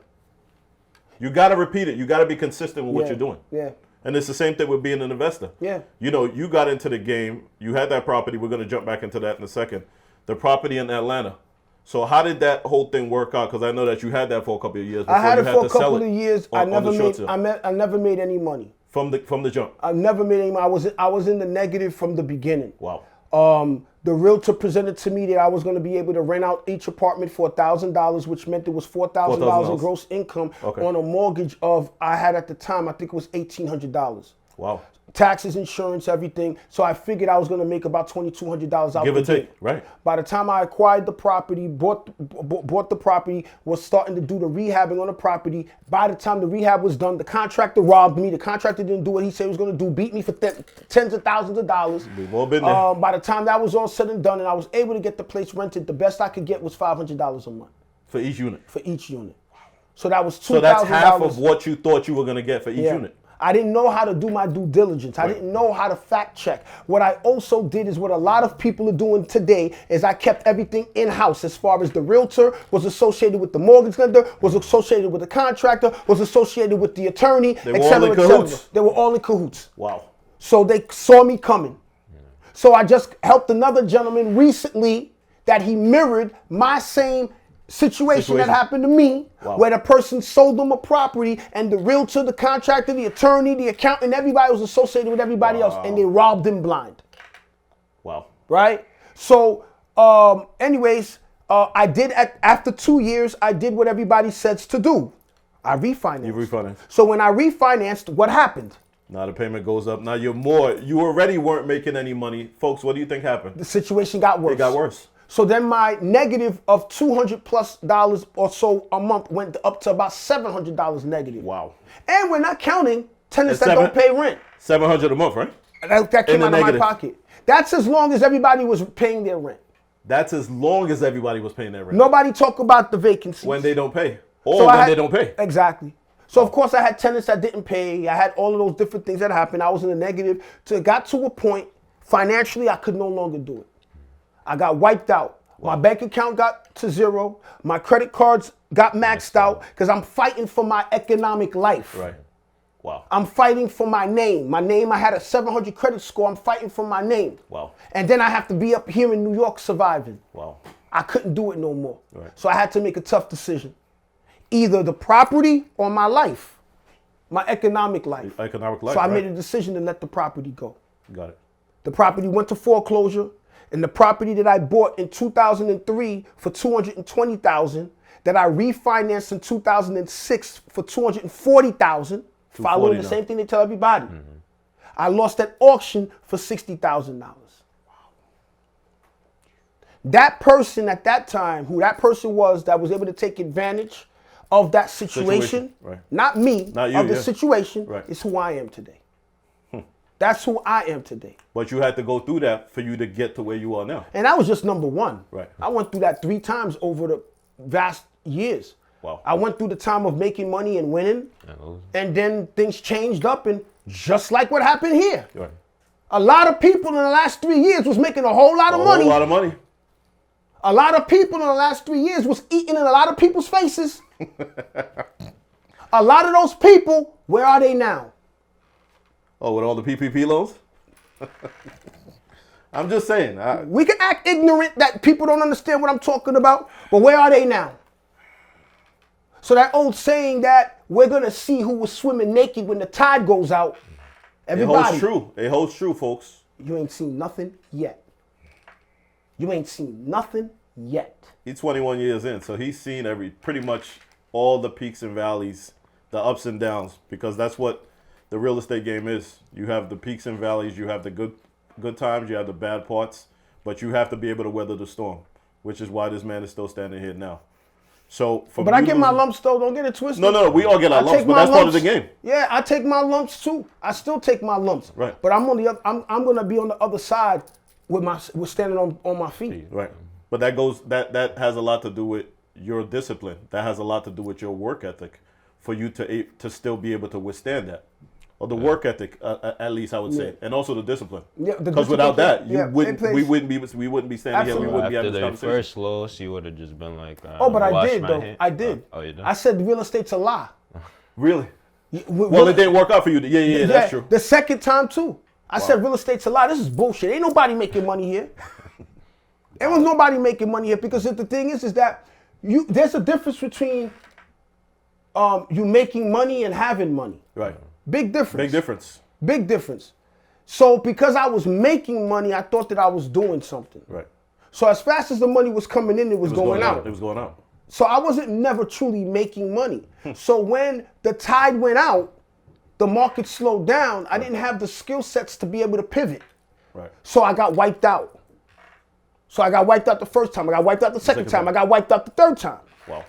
You got to repeat it. You got to be consistent with what you're doing. Yeah. And it's the same thing with being an investor. Yeah. You know, you got into the game. You had that property. We're going to jump back into that in a second. The property in Atlanta. So how did that whole thing work out? Because I know that you had that for a couple of years. I had it for a couple of years. I never made any money. From the jump. I never made any money. I was in the negative from the beginning. Wow. The realtor presented to me that I was going to be able to rent out each apartment for $1,000, which meant there was $4,000 in gross income on a mortgage of, I had at the time, I think it was $1,800. Wow. Taxes, insurance, everything. So I figured I was going to make about $2,200 out Give the or take, gate. right. By the time I acquired the property, bought the property, was starting to do the rehabbing on the property. By the time the rehab was done, the contractor robbed me. The contractor didn't do what he said he was going to do, beat me for tens of thousands of dollars. We've all been there. By the time that was all said and done and I was able to get the place rented, the best I could get was $500 a month. For each unit? For each unit. So that was $2,000. So that's half of what you thought you were going to get for each unit. I didn't know how to do my due diligence. I didn't know how to fact check. What I also did is what a lot of people are doing today is I kept everything in-house as far as the realtor was associated with the mortgage lender, was associated with the contractor, was associated with the attorney, They were all in cahoots. They were all in cahoots. Wow. So they saw me coming. So I just helped another gentleman recently that he mirrored my same situation that happened to me, where the person sold them a property and the realtor, the contractor, the attorney, the accountant, everybody was associated with everybody else and they robbed him blind. Wow. Right? So anyways, I did after 2 years, I did what everybody says to do. I refinanced. You refinanced. So when I refinanced, what happened? Now the payment goes up. Now you already weren't making any money. Folks, what do you think happened? The situation got worse. It got worse. So then my negative of $200+ or so a month went up to about $700 negative. Wow. And we're not counting tenants that don't pay rent. $700 a month, right? That came out of my pocket. That's as long as everybody was paying their rent. That's as long as everybody was paying their rent. Nobody talk about the vacancies. When they don't pay. Or when they don't pay. Exactly. So of course I had tenants that didn't pay. I had all of those different things that happened. I was in the negative. So it got to a point, financially, I could no longer do it. I got wiped out. Wow. My bank account got to zero. My credit cards got maxed out because I'm fighting for my economic life. Right. Wow. I'm fighting for my name. My name, I had a 700 credit score. I'm fighting for my name. Wow. And then I have to be up here in New York surviving. Wow. I couldn't do it no more. Right. So I had to make a tough decision. Either the property or my life. My economic life. Economic life, So I made a decision to let the property go. Got it. The property went to foreclosure. And the property that I bought in 2003 for $220,000, that I refinanced in 2006 for $240,000, following the same thing they tell everybody. Mm-hmm. I lost at auction for $60,000. Wow. That person at that time, who that person was that was able to take advantage of that situation. Right. Not me, not you, of the situation, right. is who I am today. That's who I am today. But you had to go through that for you to get to where you are now. And that was just number one. Right. I went through that 3 times over the vast years. Wow. I went through the time of making money and winning. And then things changed up, and just like what happened here. Right. A lot of people in the last 3 years was making a whole lot of money. A whole lot of money. A lot of people in the last 3 years was eating in a lot of people's faces. A lot of those people, where are they now? Oh, with all the PPP loans? I'm just saying. We can act ignorant that people don't understand what I'm talking about, but where are they now? So that old saying that we're going to see who was swimming naked when the tide goes out. Everybody. It holds true. It holds true, folks. You ain't seen nothing yet. You ain't seen nothing yet. He's 21 years in, so he's seen pretty much all the peaks and valleys, the ups and downs, because that's what the real estate game is. You have the peaks and valleys, you have the good times, you have the bad parts, but you have to be able to weather the storm, which is why this man is still standing here now. So, but I get my lumps though. Don't get it twisted. No, we all get our lumps, but that's part of the game. Yeah, I take my lumps too. I still take my lumps. Right. But I'm gonna be on the other side with standing on my feet. Right. But that has a lot to do with your discipline. That has a lot to do with your work ethic, for you to still be able to withstand that. Or the work ethic, at least I would say, and also the discipline. Yeah, because without that, we wouldn't be standing here. We wouldn't be having this conversation. After the first loss, you would have just been like, but I did though. I did. Oh, you did? I said real estate's a lie. Really? Well, it didn't work out for you. Yeah, that's true. The second time too. I said real estate's a lie. This is bullshit. Ain't nobody making money here. There was nobody making money here because the thing is that there's a difference between you making money and having money. Right. Big difference. Big difference. Big difference. So because I was making money, I thought that I was doing something. Right. So as fast as the money was coming in, it was going out. It was going out. So I wasn't never truly making money. So when the tide went out, the market slowed down, I didn't have the skill sets to be able to pivot. Right. So I got wiped out. So I got wiped out the first time. I got wiped out the second time. I got wiped out the third time. Wow.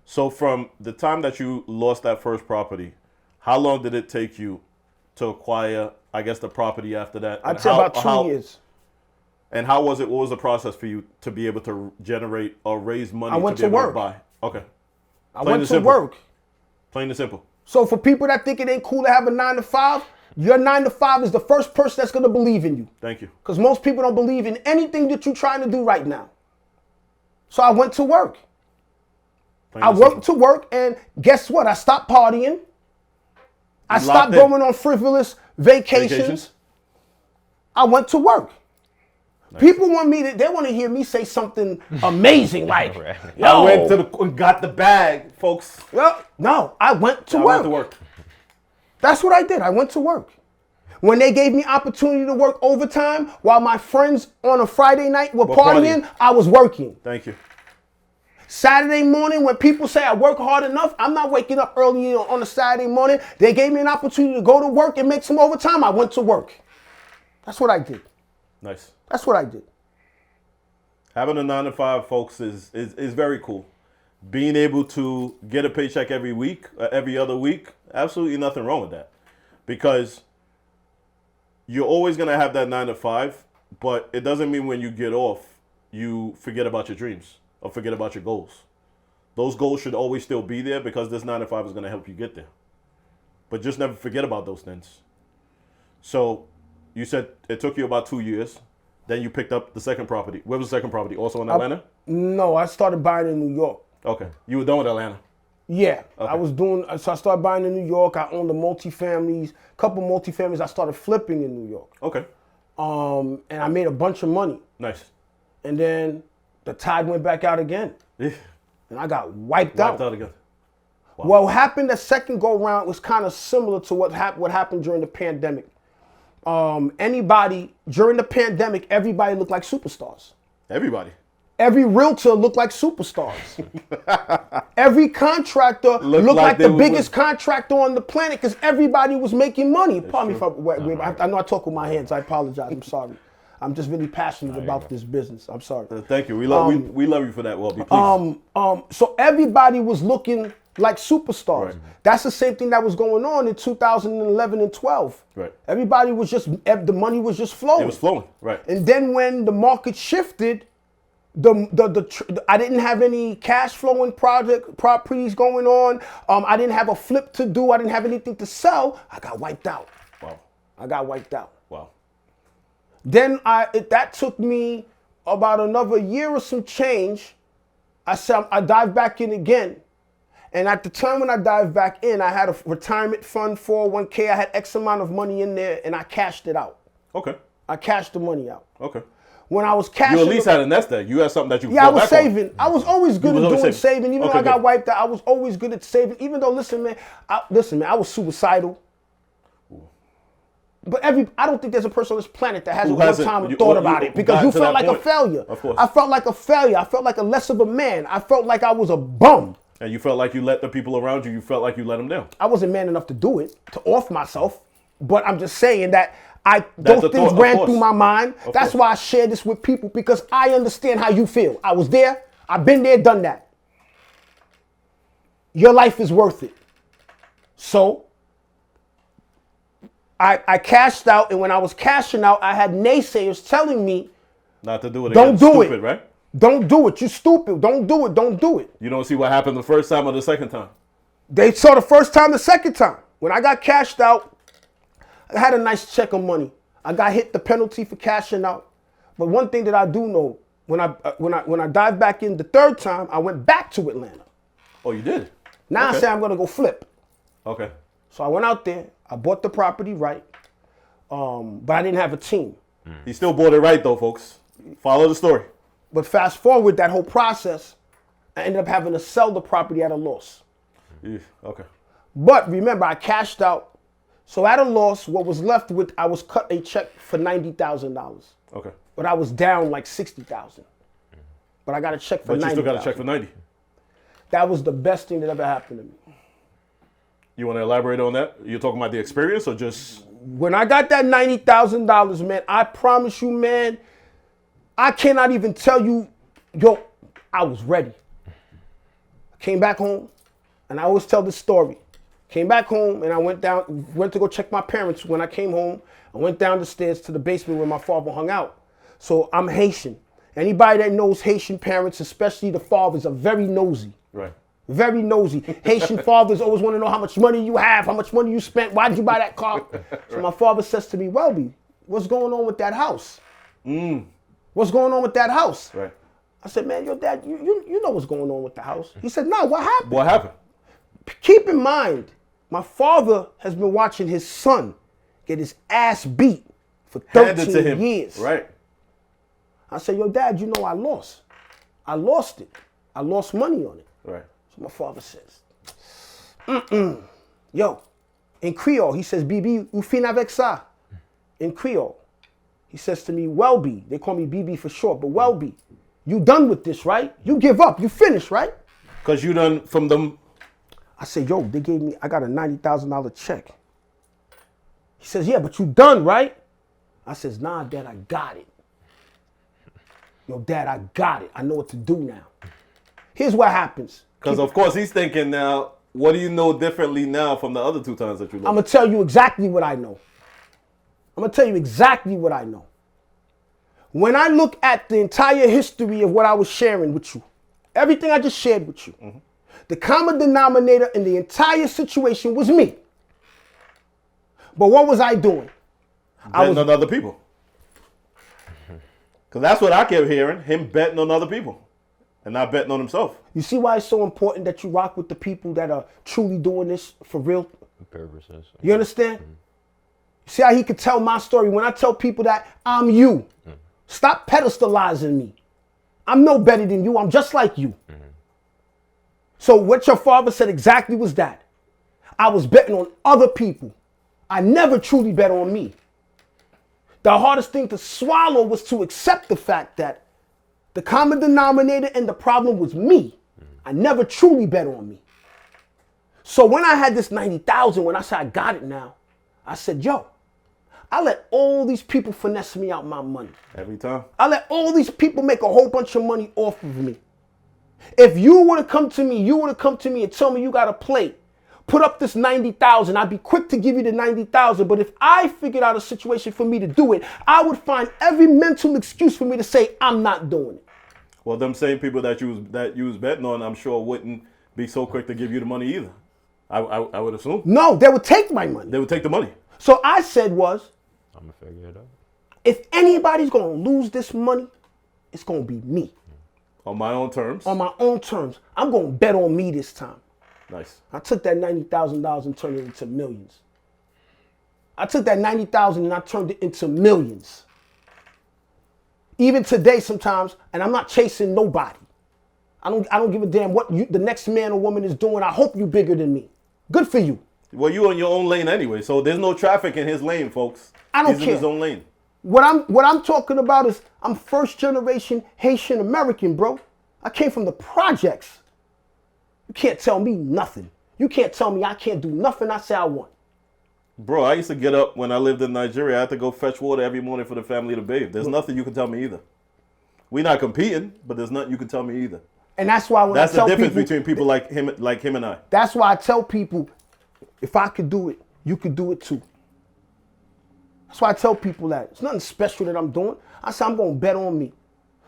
So from the time that you lost that first property, how long did it take you to acquire, I guess, the property after that? I'd say about 2 years. And how was it? What was the process for you to be able to generate or raise money? I went to be to able work. buy? Okay. I went to work. Plain and simple. So for people that think it ain't cool to have a 9 to 5, your 9 to 5 is the first person that's going to believe in you. Thank you. Because most people don't believe in anything that you're trying to do right now. So I went to work. I worked to work, and guess what? I stopped partying. I stopped going on frivolous vacations. I went to work. Nice. People want they want to hear me say something amazing like, yo. I went and got the bag, folks. Well, no, I went to work. I went to work. That's what I did. I went to work. When they gave me opportunity to work overtime while my friends on a Friday night were partying, I was working. Thank you. Saturday morning, when people say I work hard enough, I'm not waking up early on a Saturday morning. They gave me an opportunity to go to work and make some overtime. I went to work. That's what I did. Nice. That's what I did. Having a 9 to 5, folks, is very cool. Being able to get a paycheck every week, every other week, absolutely nothing wrong with that. Because you're always going to have that 9 to 5, but it doesn't mean when you get off, you forget about your dreams or forget about your goals. Those goals should always still be there because this 9 to 5 is going to help you get there. But just never forget about those things. So you said it took you about 2 years. Then you picked up the second property. Where was the second property? Also in Atlanta? No, I started buying in New York. Okay. You were done with Atlanta? Yeah. Okay. So I started buying in New York. I owned a couple multifamilies. I started flipping in New York. Okay. And I made a bunch of money. Nice. And then the tide went back out again. Yeah. And I got wiped out. Wiped out again. Wow. What happened the second go round was kind of similar to what happened during the pandemic. Anybody during the pandemic, everybody looked like superstars. Everybody. Every realtor looked like superstars. Every contractor looked like the biggest contractor on the planet because everybody was making money. Pardon me if I know I talk with my hands. I apologize. I'm sorry. I'm just really passionate about this business. I'm sorry. Thank you. We love you for that, Welby. Please. So everybody was looking like superstars. Right. That's the same thing that was going on in 2011 and 12. Right. Everybody was the money was just flowing. It was flowing, right. And then when the market shifted, I didn't have any cash flowing properties going on. I didn't have a flip to do. I didn't have anything to sell. I got wiped out. Wow. I got wiped out. Wow. Then that took me about another year or some change. I dived back in again. And at the time when I dived back in, I had a retirement fund, 401k. I had X amount of money in there, and I cashed it out. Okay. I cashed the money out. Okay. When I was cashing, you at least had a nest egg. You had something that you. Yeah, I was saving. I was always good at doing saving. Even though I got good. wiped out, I was always good at saving. Even though, listen, man, I was suicidal. But I don't think there's a person on this planet that hasn't one time thought about it because you felt like a failure. Of course. I felt like a failure. I felt like a less of a man. I felt like I was a bum. And you felt like you let the people around you, you felt like you let them down. I wasn't man enough to do it, to off myself. But I'm just saying that those things ran through my mind. That's why I share this with people because I understand how you feel. I was there. I've been there, done that. Your life is worth it. So I cashed out, and when I was cashing out, I had naysayers telling me, not to do it again. Don't do Stupid, it. Right? Don't do it. You stupid. Don't do it. Don't do it. You don't see what happened the first time or the second time? They saw the first time, the second time. When I got cashed out, I had a nice check of money. I got hit the penalty for cashing out. But one thing that I do know, when I dived back in the third time, I went back to Atlanta. Oh, you did? Now Okay. I say I'm going to go flip. Okay. So I went out there. I bought the property right, but I didn't have a team. He still bought it right though, folks. Follow the story. But fast forward that whole process, I ended up having to sell the property at a loss. Okay. But remember, I cashed out. So at a loss, what was left with, I was cut a check for $90,000. Okay. But I was down like $60,000. But I got a check for $90,000. But you still got a check for 90. That was the best thing that ever happened to me. You want to elaborate on that? You're talking about the experience or just? When I got that $90,000, man, I promise you, man, I cannot even tell you, yo, I was ready. I came back home, and I always tell this story. Came back home, and I went to go check my parents. When I came home, I went down the stairs to the basement where my father hung out. So I'm Haitian. Anybody that knows Haitian parents, especially the fathers, are very nosy. Right. Very nosy. Haitian fathers always want to know how much money you have, how much money you spent, why did you buy that car? So my father says to me, Welby, what's going on with that house? What's going on with that house? Right. I said, man, your dad, you know what's going on with the house. He said, no, what happened? What happened? Keep in mind, my father has been watching his son get his ass beat for 13 years. Right. I said, yo, Dad, you know I lost. I lost it. I lost money on it. Right. So my father says, Yo, in Creole, he says, Bibi, ou fin avec ça? In Creole, he says to me, Welby. They call me BB for short, but Welby, you done with this, right? You give up. You finished, right? Because you done from them. I said, yo, they gave me, I got a $90,000 check. He says, yeah, but you done, right? I says, nah, Dad, I got it. Yo, Dad, I got it. I know what to do now. Here's what happens. Because, of course, he's thinking now, what do you know differently now from the other 2 times that you lost? I'm going to tell you exactly what I know. I'm going to tell you exactly what I know. When I look at the entire history of what I was sharing with you, everything I just shared with you, the common denominator in the entire situation was me. But what was I doing? Betting on other people. Because that's what I kept hearing, him betting on other people and not betting on himself. You see why it's so important that you rock with the people that are truly doing this for real? Purposes. You understand? See how he could tell my story when I tell people that I'm you. Stop pedestalizing me. I'm no better than you. I'm just like you. So what your father said exactly was that. I was betting on other people. I never truly bet on me. The hardest thing to swallow was to accept the fact that the common denominator and the problem was me. I never truly bet on me. So when I had this 90,000, when I said I got it now, I said, yo, I let all these people finesse me out my money. Every time. I let all these people make a whole bunch of money off of me. If you would have come to me, and tell me you got to play, put up this 90,000, I'd be quick to give you the 90,000. But if I figured out a situation for me to do it, I would find every mental excuse for me to say I'm not doing it. Well, them same people that you was betting on, I'm sure wouldn't be so quick to give you the money either. I would assume. No, they would take my money. They would take the money. So I said I'm going to figure it out. If anybody's going to lose this money, it's going to be me. On my own terms. On my own terms. I'm going to bet on me this time. Nice. I took that $90,000 and turned it into millions. I took that $90,000 and I turned it into millions. Even today sometimes, and I'm not chasing nobody. I don't give a damn what the next man or woman is doing. I hope you bigger than me. Good for you. Well, you in your own lane anyway, so there's no traffic in his lane, folks. I don't He's care. in his own lane. What I'm talking about is I'm first generation Haitian American, bro. I came from the projects. You can't tell me nothing. You can't tell me I can't do nothing I say I want. Bro, I used to get up when I lived in Nigeria. I had to go fetch water every morning for the family to bathe. There's nothing you can tell me either. We're not competing, but there's nothing you can tell me either. And that's why when that's I tell the difference people, between people like him and I. That's why I tell people, if I could do it, you could do it too. That's why I tell people that. It's nothing special that I'm doing. I said I'm going to bet on me.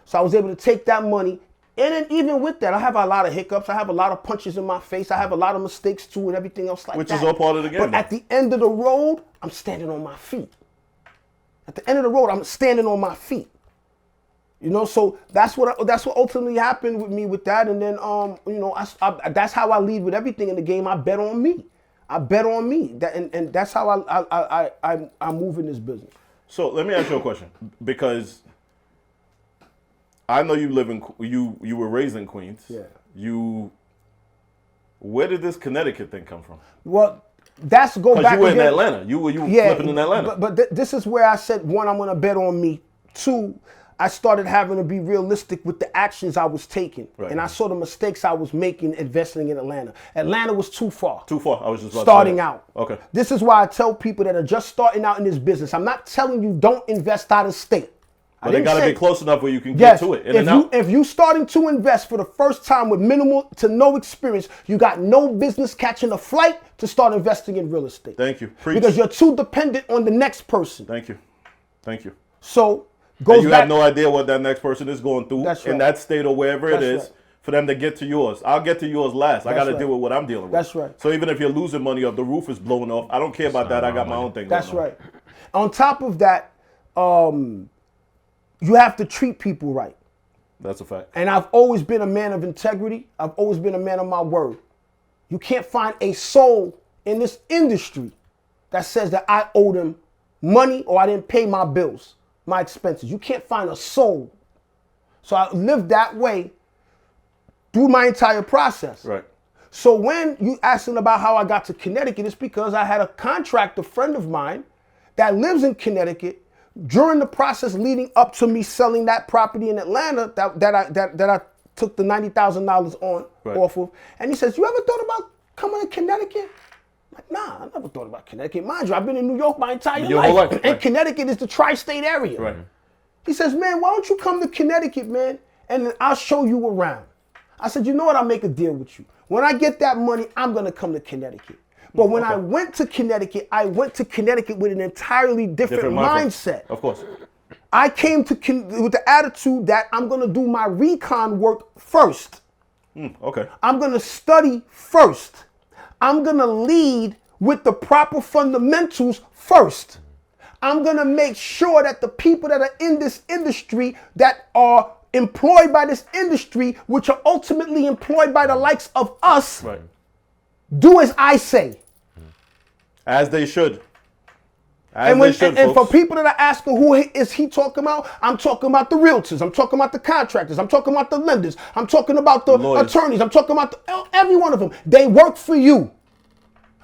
So I was able to take that money. And then even with that, I have a lot of hiccups. I have a lot of punches in my face. I have a lot of mistakes too and everything else like that. Which is all part of the game. But at the end of the road, I'm standing on my feet. At the end of the road, I'm standing on my feet. You know, so that's what ultimately happened with me with that. And then, that's how I lead with everything in the game. I bet on me. I bet on me. And that's how I move in this business. So let me ask you a question, because I know you live in you were raised in Queens. Yeah. Where did this Connecticut thing come from? Well, that's go back. Because you were again. in Atlanta. You were flipping in Atlanta. But this is where I said, one, I'm gonna bet on me. Two, I started having to be realistic with the actions I was taking. Right. And I saw the mistakes I was making investing in Atlanta. Atlanta was too far. Too far. I was just about starting to say that. out. Okay. This is why I tell people that are just starting out in this business. I'm not telling you don't invest out of state. But they got to be close enough where you can get to it. If you starting to invest for the first time with minimal to no experience, you got no business catching a flight to start investing in real estate. Thank you. Preach. Because you're too dependent on the next person. Thank you. Thank you. So and you have no idea what that next person is going through in that state or wherever it is for them to get to yours. I'll get to yours last. I got to deal with what I'm dealing with. That's right. So even if you're losing money or the roof is blowing off, I don't care about that. I got my own thing going on. That's right. On top of that, you have to treat people right. That's a fact. And I've always been a man of integrity. I've always been a man of my word. You can't find a soul in this industry that says that I owe them money or I didn't pay my bills, my expenses. You can't find a soul. So I lived that way through my entire process. Right. So when you asking about how I got to Connecticut, it's because I had a contractor friend of mine that lives in Connecticut. During the process leading up to me selling that property in Atlanta that I took the $90,000 off of, and he says, "You ever thought about coming to Connecticut?" I'm like, nah, I never thought about Connecticut. Mind you, I've been in New York my entire life. And right. Connecticut is the tri-state area. Right. He says, "Man, why don't you come to Connecticut, man, and then I'll show you around." I said, "You know what? I'll make a deal with you. When I get that money, I'm gonna come to Connecticut." But when I went to Connecticut with an entirely different mindset. Of course. I came with the attitude that I'm going to do my recon work first. Okay. I'm going to study first. I'm going to lead with the proper fundamentals first. I'm going to make sure that the people that are in this industry that are employed by this industry, which are ultimately employed by the likes of us, do as I say. As they should. And for people that are asking who is he talking about, I'm talking about the realtors, I'm talking about the contractors, I'm talking about the lenders, I'm talking about the attorneys, I'm talking about every one of them. They work for you.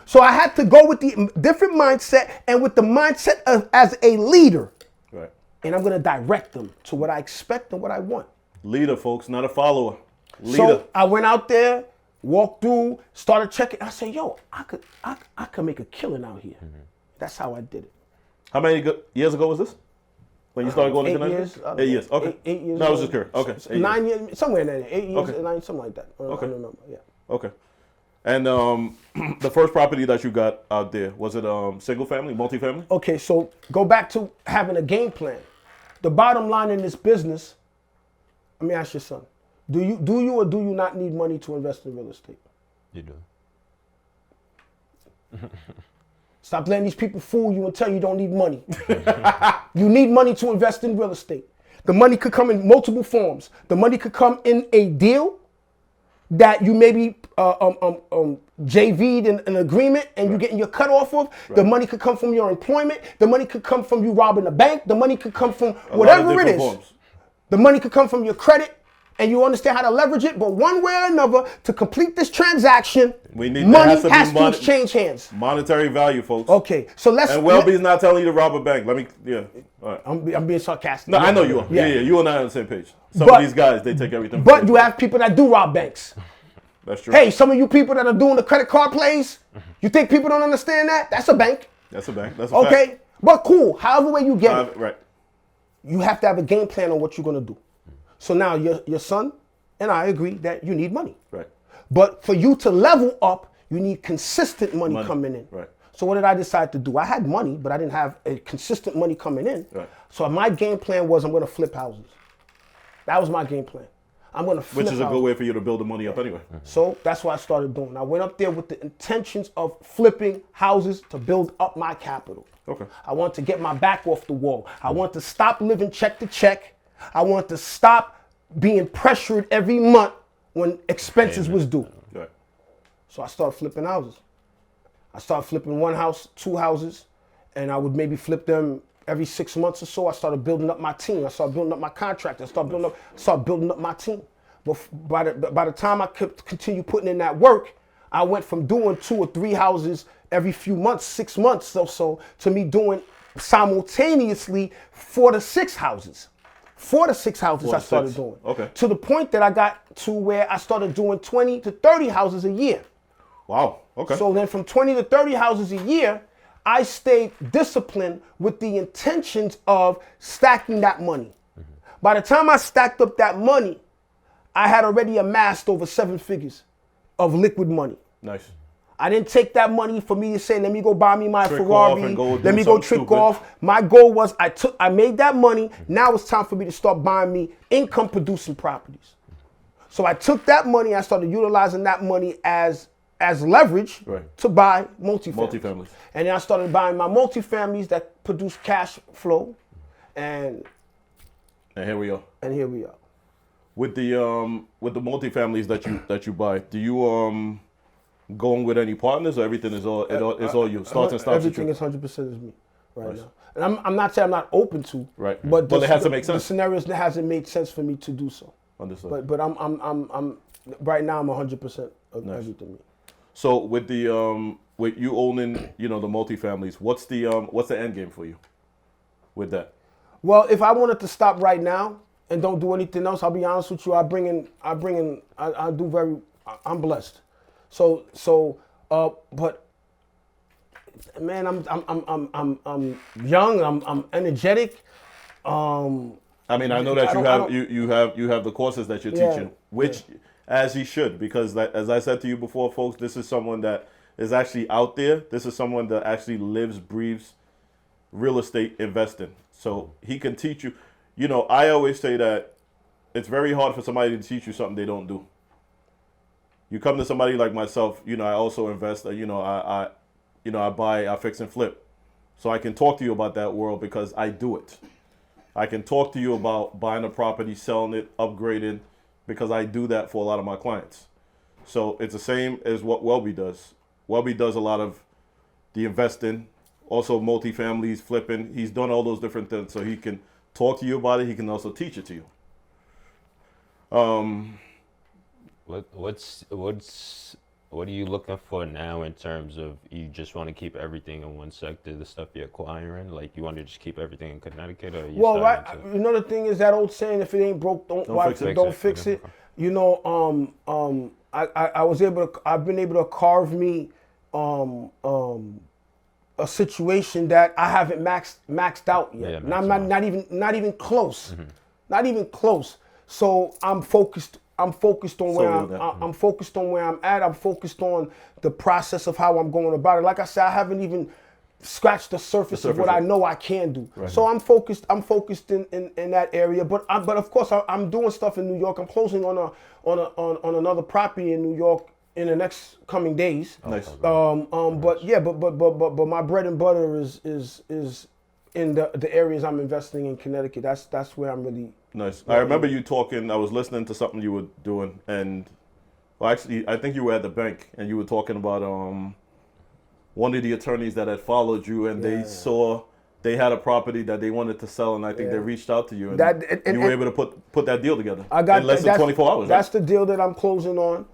So I had to go with the different mindset and with the mindset as a leader. Right. And I'm going to direct them to what I expect and what I want. Leader, folks, not a follower. Leader. So I went out there, walked through, started checking. I said, yo, I could make a killing out here. That's how I did it. How many years ago was this? When you started going to 8 Connecticut? years. 8 years. Okay. 8 years. No, I was just curious. Okay. 9 years, somewhere in there. 8 years, Okay. 9, something like that. Okay. I don't know. Yeah. Okay. And the first property that you got out there, was it single family, multifamily? Okay, so go back to having a game plan. The bottom line in this business, let me ask your son. Do you or do you not need money to invest in real estate? You do. Stop letting these people fool you and tell you don't need money. You need money to invest in real estate. The money could come in multiple forms. The money could come in a deal that you maybe JV'd in an agreement and you're getting your cut off of. Right. The money could come from your employment. The money could come from you robbing a bank. The money could come from whatever it is. Forms. The money could come from your credit and you understand how to leverage it. But one way or another, to complete this transaction, money has to exchange hands. Monetary value, folks. Okay, so let's. And Welby's not telling you to rob a bank. All right. I'm being sarcastic. No, I know you are. Yeah, you and I are on the same page. Some of these guys, they take everything. But you have people that do rob banks. That's true. Hey, some of you people that are doing the credit card plays, you think people don't understand that? That's a bank. That's a bank. That's a fact. Okay, but cool. However way you get it, right. You have to have a game plan on what you're gonna do. So now your son and I agree that you need money. Right. But for you to level up, you need consistent money coming in. Right. So what did I decide to do? I had money, but I didn't have a consistent money coming in. Right. So my game plan was I'm gonna flip houses. That was my game plan. I'm gonna flip Which is a good way for you to build the money up anyway. So that's what I started doing. I went up there with the intentions of flipping houses to build up my capital. Okay. I want to get my back off the wall. I want to stop living check to check. I want to stop being pressured every month when expenses was due. Right. So I started flipping houses. I started flipping one house, two houses, and I would maybe flip them every 6 months or so. I started building up my team. I started building up my contractors. I started building up my team. But by the time I could continue putting in that work, I went from doing 2 or 3 houses every few months, 6 months or so, to me doing simultaneously 4 to 6 houses. 4 to 6 houses I started doing. Okay. To the point that I got to where I started doing 20 to 30 houses a year. Wow. Okay. So then from 20 to 30 houses a year, I stayed disciplined with the intentions of stacking that money. By the time I stacked up that money, I had already amassed over 7 figures of liquid money. Nice. I didn't take that money for me to say, let me go buy me my Trick Ferrari, let me go trick off. My goal was I made that money. Now it's time for me to start buying me income producing properties. So I took that money, I started utilizing that money as leverage to buy multifamilies. And then I started buying my multifamilies that produce cash flow. And here we are. And here we are. With the multifamilies that you buy, do you going with any partners, or everything is all you? Starts and stops. Everything is 100% is me right now. And I'm not saying I'm not open to. Right. But it has to make sense. The scenarios hasn't made sense for me to do so. Understood. But I'm right now I'm 100% of everything. So with the with you owning the multifamilies, what's the end game for you with that? Well, if I wanted to stop right now and don't do anything else, I'll be honest with you. I'm blessed. But man, I'm young. I'm energetic. I mean, I know that you have the courses that you're teaching, which as you should, because as I said to you before, folks, this is someone that is actually out there. This is someone that actually lives, breathes real estate investing. So he can teach you. I always say that it's very hard for somebody to teach you something they don't do. You come to somebody like myself, I also invest, I buy, I fix and flip. So I can talk to you about that world because I do it. I can talk to you about buying a property, selling it, upgrading, because I do that for a lot of my clients. So it's the same as what Welby does. Welby does a lot of the investing, also multifamilies, flipping. He's done all those different things. So he can talk to you about it. He can also teach it to you. What are you looking for now in terms of you just want to keep everything in one sector, the stuff you're acquiring? Like you want to just keep everything in Connecticut, or the thing is that old saying, if it ain't broke, don't fix it. I've been able to carve me a situation that I haven't maxed out yet. Not even close. Mm-hmm. Not even close. So I'm focused on where I'm focused on where I'm at. I'm focused on the process of how I'm going about it. Like I said, I haven't even scratched the surface of what I know I can do. Right. So I'm focused in that area. But of course I'm doing stuff in New York. I'm closing on another property in New York in the next coming days. Nice. But my bread and butter is in the areas I'm investing in Connecticut. That's where I'm really. Nice. I remember you talking. I was listening to something you were doing, and actually, I think you were at the bank, and you were talking about one of the attorneys that had followed you, and they saw they had a property that they wanted to sell, and I think they reached out to you, and you were able to put that deal together in less than 24 hours. That's the deal that I'm closing on.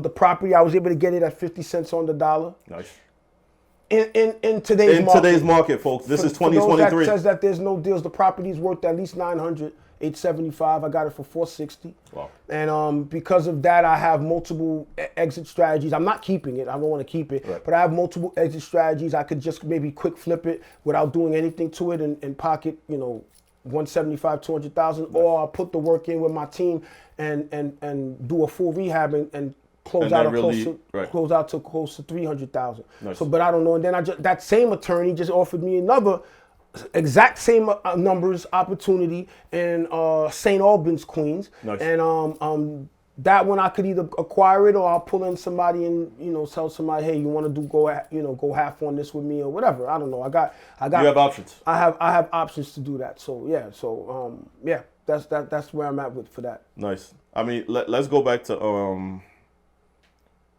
The property, I was able to get it at 50 cents on the dollar. Nice. In today's market. Today's market, folks. This is 2023. That says that there's no deals. The property's worth at least $900, $875. I got it for $460. Wow. And because of that, I have multiple exit strategies. I'm not keeping it. I don't want to keep it. Right. But I have multiple exit strategies. I could just maybe quick flip it without doing anything to it and pocket, $175,000, $200,000, or I'll put the work in with my team and do a full rehab and close out to close to $300,000. Nice. So, but I don't know. And then that same attorney just offered me another exact same numbers opportunity in St. Albans, Queens. Nice. And that one I could either acquire it or I'll pull in somebody and tell somebody, hey, you want to go half on this with me or whatever. I don't know. I got. You have options. I have options to do that. So yeah. So that's where I'm at for that. Nice. I mean, let's go back to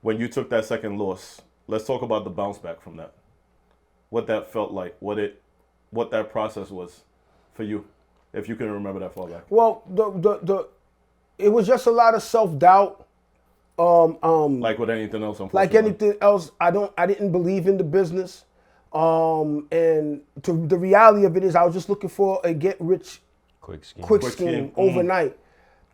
when you took that second loss. let's talk about the bounce back from that. What that felt like, what that process was for you, if you can remember that far back. Well, it was just a lot of self-doubt. Like with anything else, unfortunately. Like anything else, I didn't believe in the business. And the reality of it is I was just looking for a get rich Quick scheme. quick scheme overnight.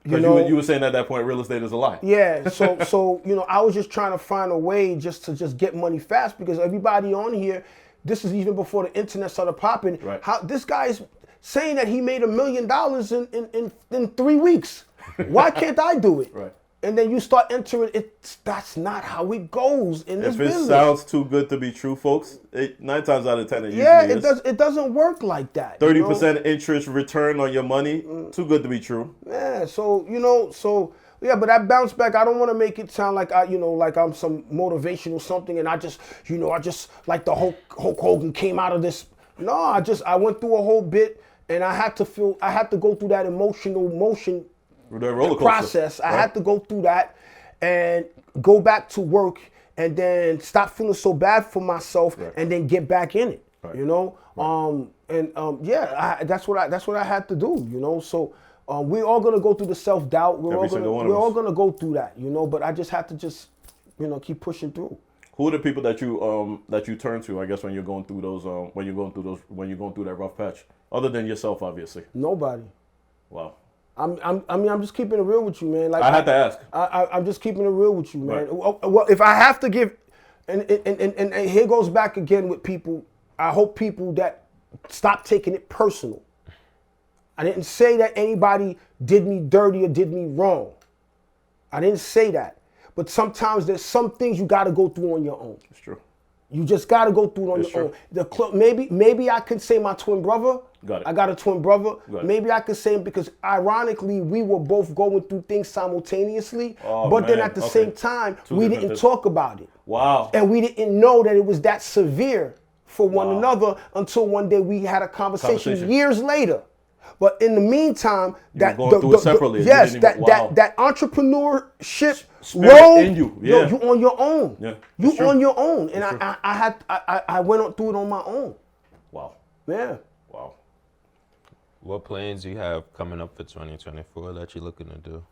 Because you were saying at that point, real estate is a lie. Yeah, so I was just trying to find a way just to get money fast, because everybody on here, this is even before the internet started popping. Right. How this guy's saying that he made $1 million in 3 weeks. Why can't I do it? Right. And then you start entering it. That's not how it goes in this business. If it sounds too good to be true, folks, 9 times out of 10 it yeah, usually is. It doesn't work like that. 30% interest return on your money, too good to be true. Yeah, yeah, but that bounce back, I don't want to make it sound like like I'm some motivational something, and I just like the Hulk Hogan came out of this. No, I went through a whole bit, and I had to go through that emotional motion process. I had to go through that and go back to work, and then stop feeling so bad for myself, and then get back in it. That's what I had to do. So we're all gonna go through the self-doubt. We're all gonna go through that. But I just have to keep pushing through. Who are the people that you turn to? I guess when you're going through when you're going through that rough patch, other than yourself, obviously. Nobody. Wow. I'm just keeping it real with you, man. Like I had to ask. I'm just keeping it real with you, man. Right. Well, if I have to give, and here goes back again with people. I hope people that stop taking it personal. I didn't say that anybody did me dirty or did me wrong. I didn't say that. But sometimes there's some things you got to go through on your own. It's true. You just got to go through it on your own. Maybe I could say my twin brother. Got it. I got a twin brother. Got it. Maybe I could say him because ironically we were both going through things simultaneously. But then at the same time, we didn't talk about it. Wow. And we didn't know that it was that severe for one another until one day we had a conversation years later. But in the meantime, that entrepreneurship road, in you. Yeah. you on your own. Yeah. You on your own. And I went through it on my own. Wow. Yeah. Wow. What plans do you have coming up for 2024 that you're looking to do?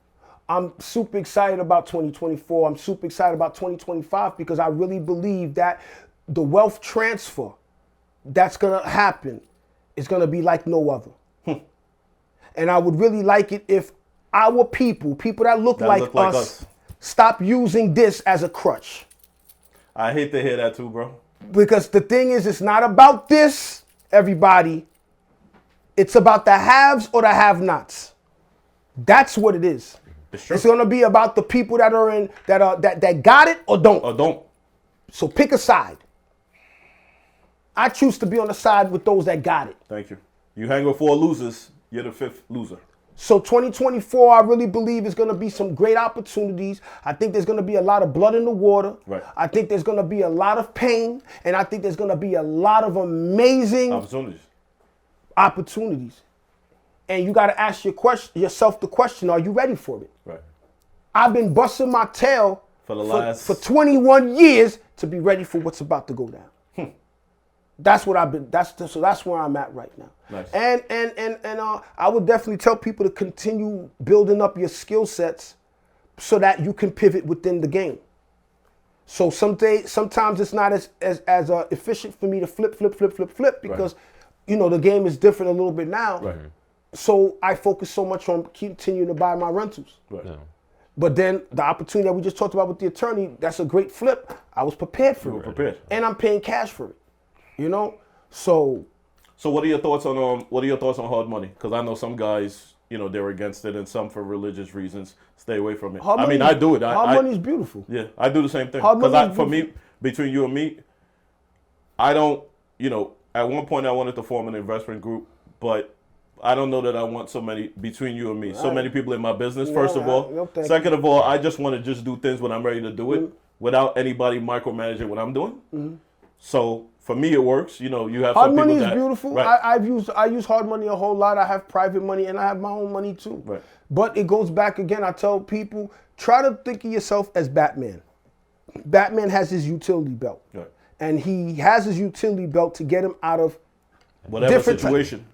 I'm super excited about 2024. I'm super excited about 2025 because I really believe that the wealth transfer that's going to happen is going to be like no other. And I would really like it if our people that look like us, stop using this as a crutch. I hate to hear that too, bro. Because the thing is, it's not about this, everybody. It's about the haves or the have-nots. That's what it is. It's going to be about the people that are in that got it or don't. Or don't. So pick a side. I choose to be on the side with those that got it. Thank you. You hang with 4 losers, you're the 5th loser. So 2024, I really believe is going to be some great opportunities. I think there's going to be a lot of blood in the water. Right. I think there's going to be a lot of pain. And I think there's going to be a lot of amazing opportunities. And you got to ask yourself the question, are you ready for it? Right. I've been busting my tail for 21 years to be ready for what's about to go down. That's what I've been. So that's where I'm at right now. Nice. And I would definitely tell people to continue building up your skill sets so that you can pivot within the game. So sometimes it's not as efficient for me to flip because the game is different a little bit now. Right. So I focus so much on continuing to buy my rentals. Right. Yeah. But then the opportunity that we just talked about with the attorney, that's a great flip. I was prepared for it. Prepared. And I'm paying cash for it. So what are your thoughts on hard money? Because I know some guys, they're against it, and some for religious reasons stay away from it. I do it. Hard money is beautiful. Yeah, I do the same thing. Because for me, between you and me, I don't. At one point I wanted to form an investment group, but I don't know that I want so many between you and me. So many people in my business. First of all, second of all, I just want to just do things when I'm ready to do it without anybody micromanaging what I'm doing. So for me, it works. You have hard some money people is beautiful. Right. I use hard money a whole lot. I have private money and I have my own money too. Right. But it goes back again. I tell people, try to think of yourself as Batman. Batman has his utility belt. Right. And he has his utility belt to get him out of Whatever different situation.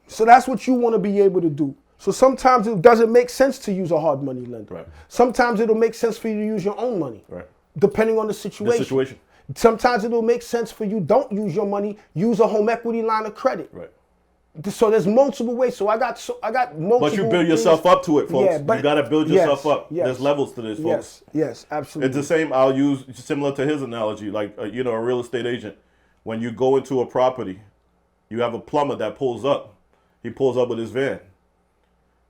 So that's what you want to be able to do. So sometimes it doesn't make sense to use a hard money lender. Right. Sometimes it'll make sense for you to use your own money. Right. Depending on the situation. Sometimes it'll make sense for you, don't use your money, use a home equity line of credit. Right. So there's multiple ways. So I got multiple. But you build yourself up to it, folks. Yeah, but you got to build yourself up. Yes, There's levels to this, folks. Yes, absolutely. It's the same. I'll use similar to his analogy, like a real estate agent. When you go into a property, you have a plumber that pulls up. He pulls up with his van.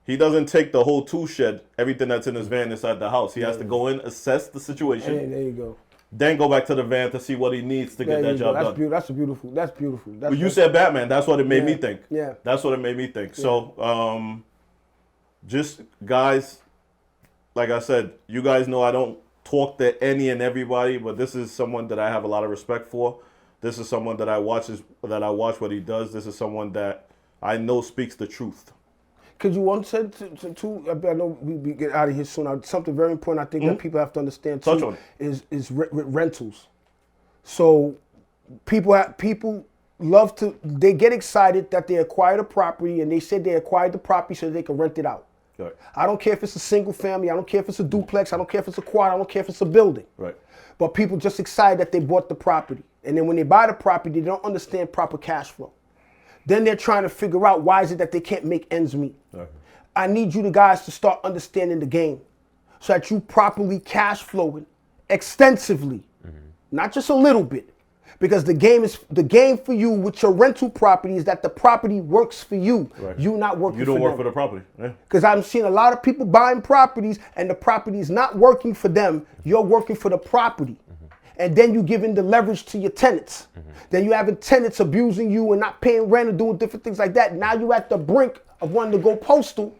He doesn't take the whole tool shed, everything that's in his van inside the house. He has to go in, assess the situation. Hey, there you go. Then go back to the van to see what he needs to get that job done. That's beautiful. Well, you said Batman. That's what it made me think. Yeah. That's what it made me think. So, just guys, like I said, you guys know I don't talk to any and everybody, but this is someone that I have a lot of respect for. This is someone that I watch what he does. This is someone that I know speaks the truth. Could you want to I know we get out of here soon. Something very important I think that people have to understand too. Touch on it. is rentals. So people love to, they get excited that they acquired a property and they said they acquired the property so they can rent it out. Right. I don't care if it's a single family. I don't care if it's a duplex. I don't care if it's a quad. I don't care if it's a building. Right. But people just excited that they bought the property. And then when they buy the property, they don't understand proper cash flow. Then they're trying to figure out why is it that they can't make ends meet. Right. I need you guys to start understanding the game so that you properly cash flowing extensively, not just a little bit. Because the game for you with your rental property is that the property works for you. Right. You not working for them. You don't work for the property. Because I'm seeing a lot of people buying properties and the property is not working for them. You're working for the property. And then you giving the leverage to your tenants. Then you having tenants abusing you and not paying rent and doing different things like that. Now you at the brink of wanting to go postal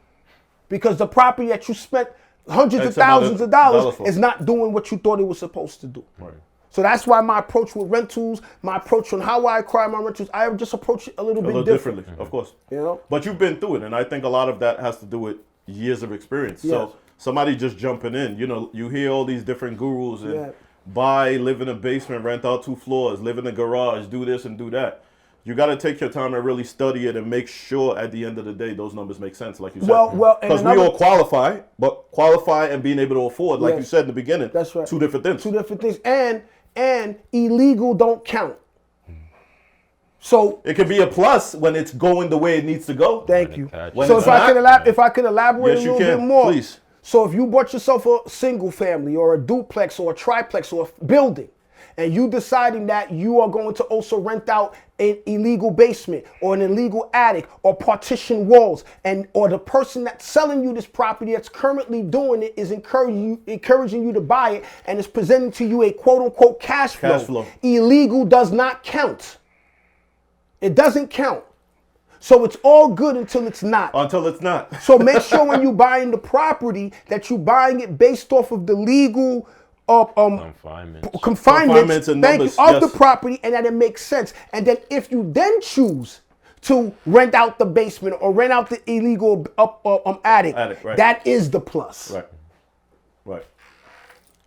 because the property that you spent hundreds of thousands of dollars is not doing what you thought it was supposed to do. Right. So that's why my approach with rentals, my approach on how I acquire my rentals, I just approach it a little bit differently. Of course. You know? But you've been through it, and I think a lot of that has to do with years of experience. Yes. So somebody just jumping in, you hear all these different gurus and buy, live in a basement, rent out 2 floors, live in a garage, do this and do that. You got to take your time and really study it and make sure at the end of the day those numbers make sense, like you said. Well, because we all qualify, but qualify and being able to afford, like you said in the beginning, that's right. 2 different things. 2 different things, and illegal don't count. So it could be a plus when it's going the way it needs to go. Thank you. When So if I could elaborate a little bit more, please. So if you bought yourself a single family or a duplex or a triplex or a building, and you deciding that you are going to also rent out an illegal basement or an illegal attic or partition walls, or the person that's selling you this property that's currently doing it is encouraging you to buy it and is presenting to you a quote unquote cash flow. Illegal does not count. It doesn't count. So it's all good until it's not. Until it's not. So make sure when you're buying the property that you're buying it based off of the legal confinements and numbers, of the property, and that it makes sense. And then if you then choose to rent out the basement or rent out the illegal attic, right. That is the plus. Right.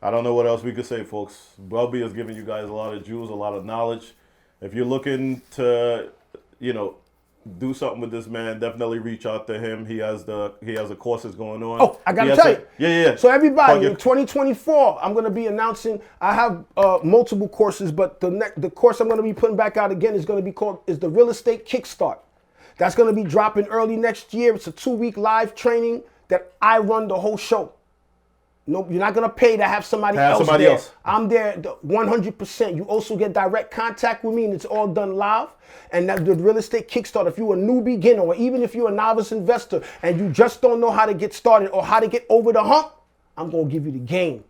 I don't know what else we could say, folks. Welby has given you guys a lot of jewels, a lot of knowledge. If you're looking to, do something with this man, definitely reach out to him. He has the courses going on. Oh, I gotta tell you. Yeah. So everybody, in 2024, I'm gonna be announcing. I have multiple courses, but the course I'm gonna be putting back out again is the Real Estate Kickstart. That's gonna be dropping early next year. It's a 2-week live training that I run the whole show. No, you're not gonna pay to have somebody else there. I'm there 100%. You also get direct contact with me, and it's all done live. And that the Real Estate Kickstart, if you're a new beginner, or even if you're a novice investor and you just don't know how to get started or how to get over the hump, I'm gonna give you the game.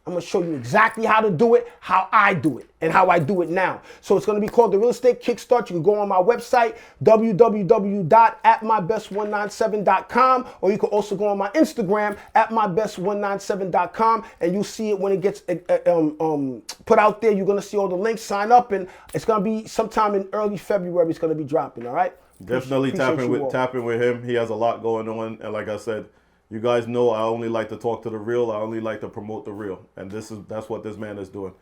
I'm gonna show you exactly how to do it, how I do it, and how I do it now. So it's gonna be called the Real Estate Kickstart. You can go on my website, www.atmybest197.com, or you can also go on my Instagram, @mybest197.com, and you'll see it when it gets put out there. You're gonna see all the links, sign up, and it's gonna be sometime in early February, it's gonna be dropping, all right? Definitely tapping with him. He has a lot going on, and like I said, You guys know I only like to talk to the real. I only like to promote the real, and that's what this man is doing.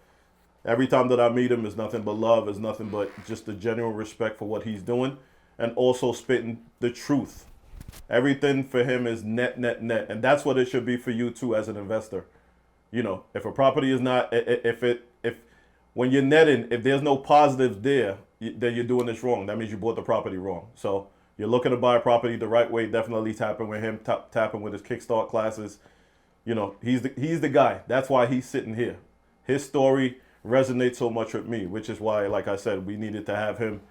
Every time that I meet him, is nothing but love. Is nothing but just the genuine respect for what he's doing, and also spitting the truth. Everything for him is net, net, net, and that's what it should be for you too as an investor. You know, if a property is not, if when you're netting, if there's no positives there, then you're doing this wrong. That means you bought the property wrong. So you're looking to buy a property the right way. Definitely tapping with him, tapping with his Kickstart classes. You know, he's the guy. That's why he's sitting here. His story resonates so much with me, which is why, like I said, we needed to have him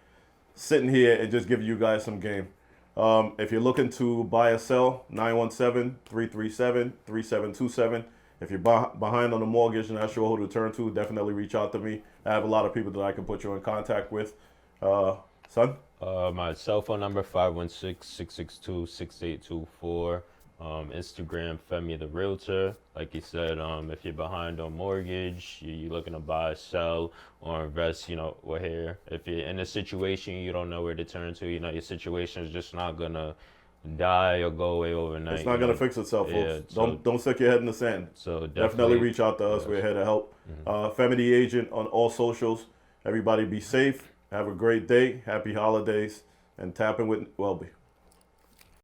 sitting here and just give you guys some game. If you're looking to buy or sell, 917-337-3727. If you're behind on the mortgage and not sure who to turn to, definitely reach out to me. I have a lot of people that I can put you in contact with. Son? My cell phone number, 516-662-6824. Instagram, Femi the Realtor. Like you said, if you're behind on mortgage, you're looking to buy, sell, or invest, you know, we're here. If you're in a situation you don't know where to turn to, you know, your situation is just not going to die or go away overnight. It's not going to fix itself, folks. Yeah, Don't stick your head in the sand. So definitely reach out to us. Yes. We're here to help. Femi the Agent on all socials. Everybody be safe. Have a great day. Happy holidays. And tap in with Welby.